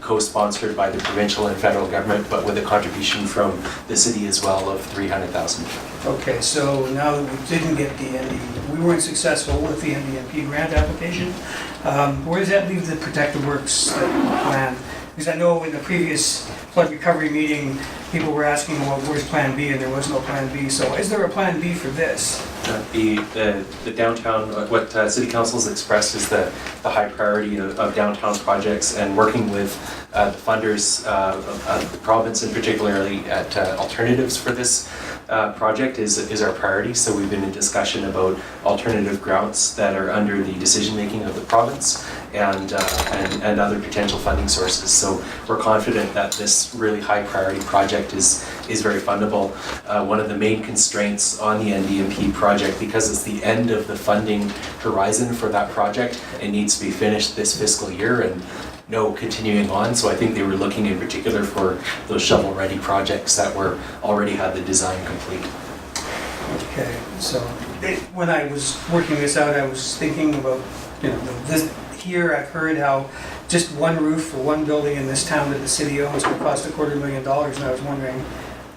co-sponsored by the provincial and federal government, but with a contribution from the city as well of $300,000. Okay, so now that we didn't get the we weren't successful with the NDMP grant application, where does that leave the protective works plan? Because I know in the previous flood recovery meeting, people were asking, well, where's plan B? And there was no plan B. So is there a plan B for this? The downtown, what City Council has expressed is the high priority of downtown projects, and working with the funders of the province, and particularly at alternatives for this project is our priority. So we've been in discussion about alternative grants that are under the decision-making of the province and other potential funding sources. So we're confident that this really high priority project is very fundable. One of the main constraints on the NDMP project, because it's the end of the funding horizon for that project, it needs to be finished this fiscal year and no continuing on. So I think they were looking in particular for those shovel-ready projects that were already had the design complete. Okay, so when I was working this out, I was thinking about, this here I've heard how just one roof for one building in this town that the city owns could cost $250,000, and I was wondering,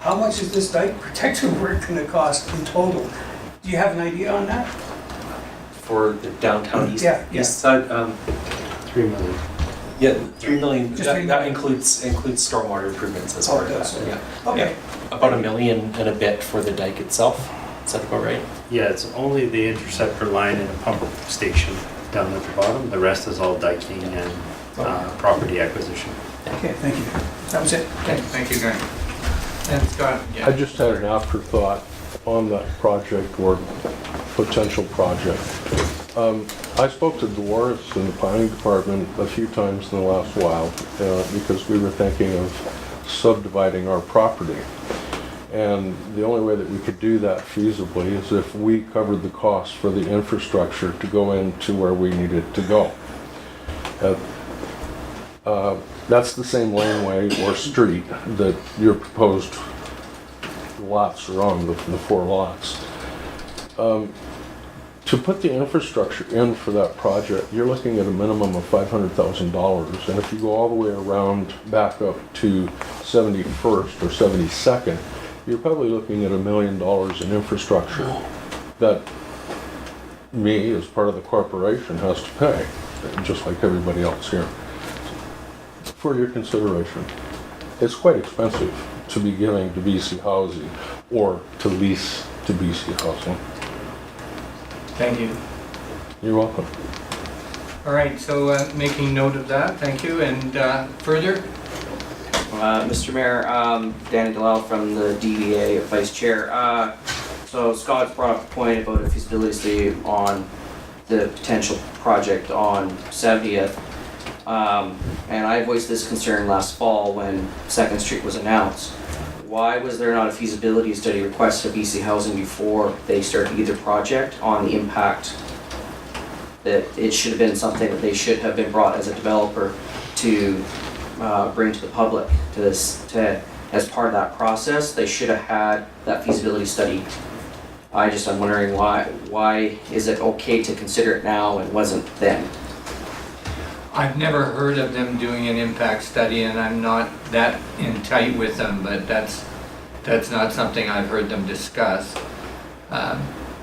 how much is this dike protective work going to cost in total? Do you have an idea on that? For the downtown east side, 3 million. Yeah, 3 million. Just 3 That million. includes stormwater improvements as part of that. Yeah. Okay. Yeah. About $1 million and a bit for the dike itself. Is that about right? Yeah, it's only the interceptor line and a pump station down at the bottom. The rest is all diking and property acquisition. Okay, thank you. That was it. Okay, thank you, Gary. And Scott? I just had an afterthought on that project or potential project. I spoke to Dolores in the planning department a few times in the last while because we were thinking of subdividing our property. And the only way that we could do that feasibly is if we covered the cost for the infrastructure to go into where we needed to go. That's the same laneway or street that your proposed lots are on, the 4 lots. To put the infrastructure in for that project, you're looking at a minimum of $500,000. And if you go all the way around back up to 71st or 72nd, you're probably looking at $1 million in infrastructure that me, as part of the corporation, has to pay, just like everybody else here. For your consideration. It's quite expensive to be giving to BC Housing or to lease to BC Housing. Thank you. You're welcome. All right, so making note of that, thank you. And further? Mr. Mayor, Danny Delisle from the DBA, Vice Chair. So Scott brought up a point about a feasibility study on the potential project on 70th. And I voiced this concern last fall when 2nd Street was announced. Why was there not a feasibility study request of BC Housing before they started either project on the impact? That it should have been something that they should have been brought as a developer to bring to the public as part of that process. They should have had that feasibility study. I'm wondering why is it okay to consider it now and wasn't then? I've never heard of them doing an impact study, and I'm not that in tight with them, but that's not something I've heard them discuss.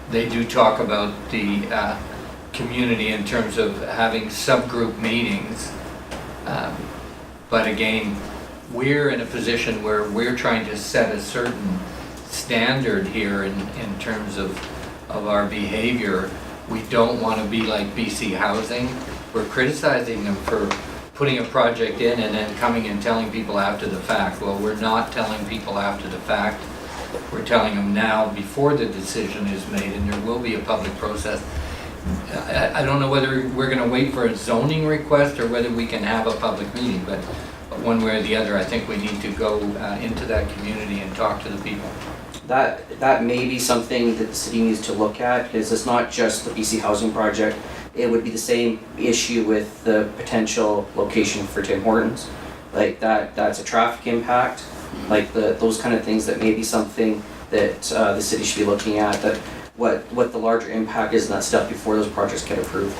They do talk about the community in terms of having subgroup meetings. But again, we're in a position where we're trying to set a certain standard here in terms of our behavior. We don't want to be like BC Housing. We're criticizing them for putting a project in and then coming and telling people after the fact. Well, we're not telling people after the fact. We're telling them now before the decision is made, and there will be a public process. I don't know whether we're going to wait for a zoning request or whether we can have a public meeting, but one way or the other, I think we need to go into that community and talk to the people. That may be something that the city needs to look at, because it's not just the BC Housing Project. It would be the same issue with the potential location for Tim Hortons. Like that's a traffic impact, like those kind of things that may be something that the city should be looking at, that what the larger impact is and that stuff before those projects get approved.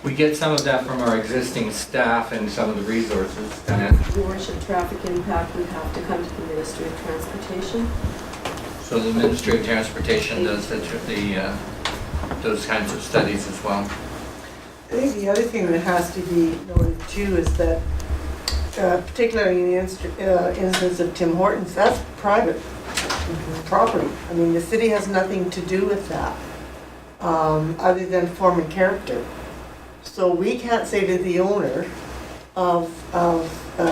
We get some of that from our existing staff and some of the resources. Your worship, traffic impact would have to come to the Ministry of Transportation. So the Ministry of Transportation does those kinds of studies as well. I think the other thing that has to be noted too is that, particularly in the instance of Tim Hortons, that's private property. I mean, the city has nothing to do with that, other than form and character. So we can't say to the owner of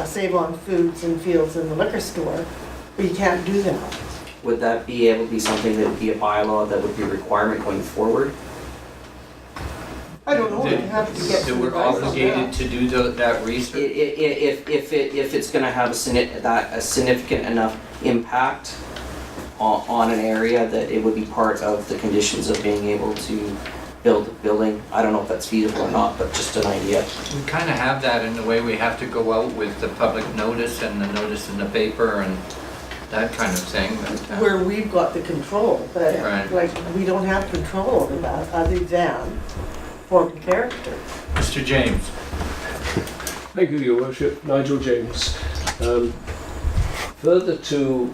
Save On Foods and Fields in the liquor store, we can't do that. Would that be able to be something that would be a bylaw that would be a requirement going forward? I don't know, we have to get That some we're advice on obligated that. to do that research. If it's going to have a significant enough impact on an area that it would be part of the conditions of being able to build a building. I don't know if that's feasible or not, but just an idea. We kind of have that in the way we have to go out with the public notice and the notice in the paper and that kind of thing. But, Where we've got the control, but Right. like, we don't have control over that other than form and character. Mr. James. Thank you, Your Worship. Nigel James. Further to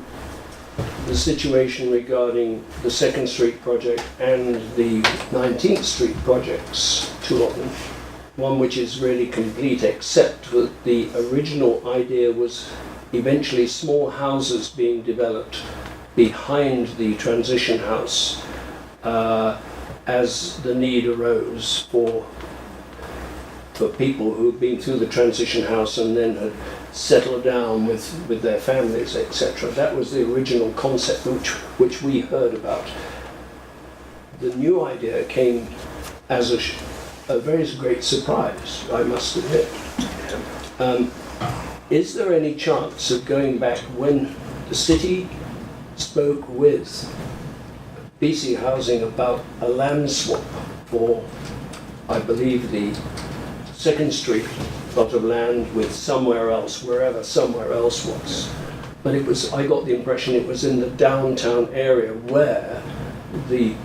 the situation regarding the 2nd Street project and the 19th Street projects, two of them, one which is really complete except that the original idea was eventually small houses being developed behind the transition house as the need arose for people who've been through the transition house and then had settled down with their families, etc. That was the original concept which we heard about. The new idea came as a very great surprise, I must admit. Is there any chance of going back when the city spoke with BC Housing about a land swap for, I believe, the 2nd Street plot of land with somewhere else, wherever somewhere else was. But it was, I got the impression it was in the downtown area where the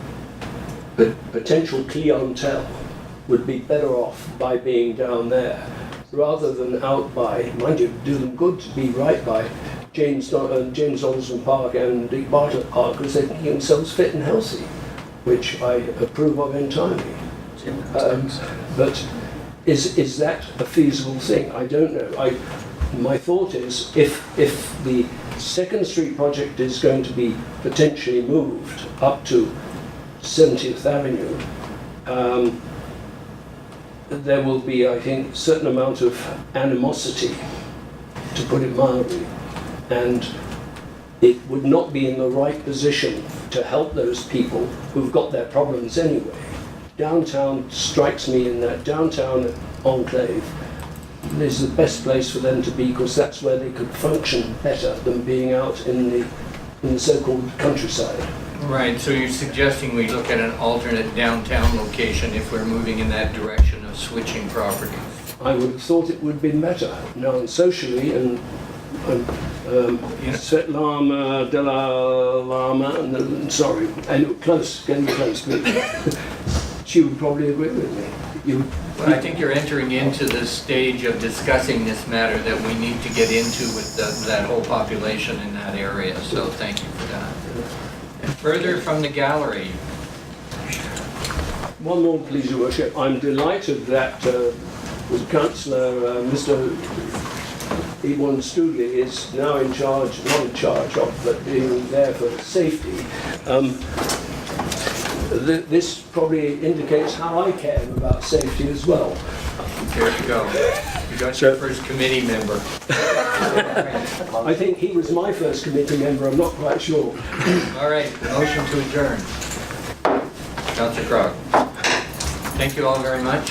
potential clientele would be better off by being down there rather than out by, mind you, do them good to be right by James Donaldson Park and Dick Bartlett Park because they're keeping themselves fit and healthy, which I approve of entirely. But is that a feasible thing? I don't know. My thought is if the 2nd Street project is going to be potentially moved up to 70th Avenue, there will be, I think, a certain amount of animosity, to put it mildly, and it would not be in the right position to help those people who've got their problems anyway. Downtown strikes me in that downtown enclave is the best place for them to be because that's where they could function better than being out in the so-called countryside. Right, so you're suggesting we look at an alternate downtown location if we're moving in that direction of switching properties? I would have thought it would have been better. Now, socially, and Svetlana de la Lama, and sorry, and close, getting close, but she would probably agree with me. Well, I think you're entering into the stage of discussing this matter that we need to get into with that whole population in that area, so thank you for that. And further from the gallery. One more, please, Your Worship. I'm delighted that Councillor Mr. Ewan Studley is now in charge, not in charge of, but being there for safety. This probably indicates how I care about safety as well. There you go. You got your first committee member. I think he was my first committee member, I'm not quite sure. All right, motion to adjourn. Councillor Crog. Thank you all very much.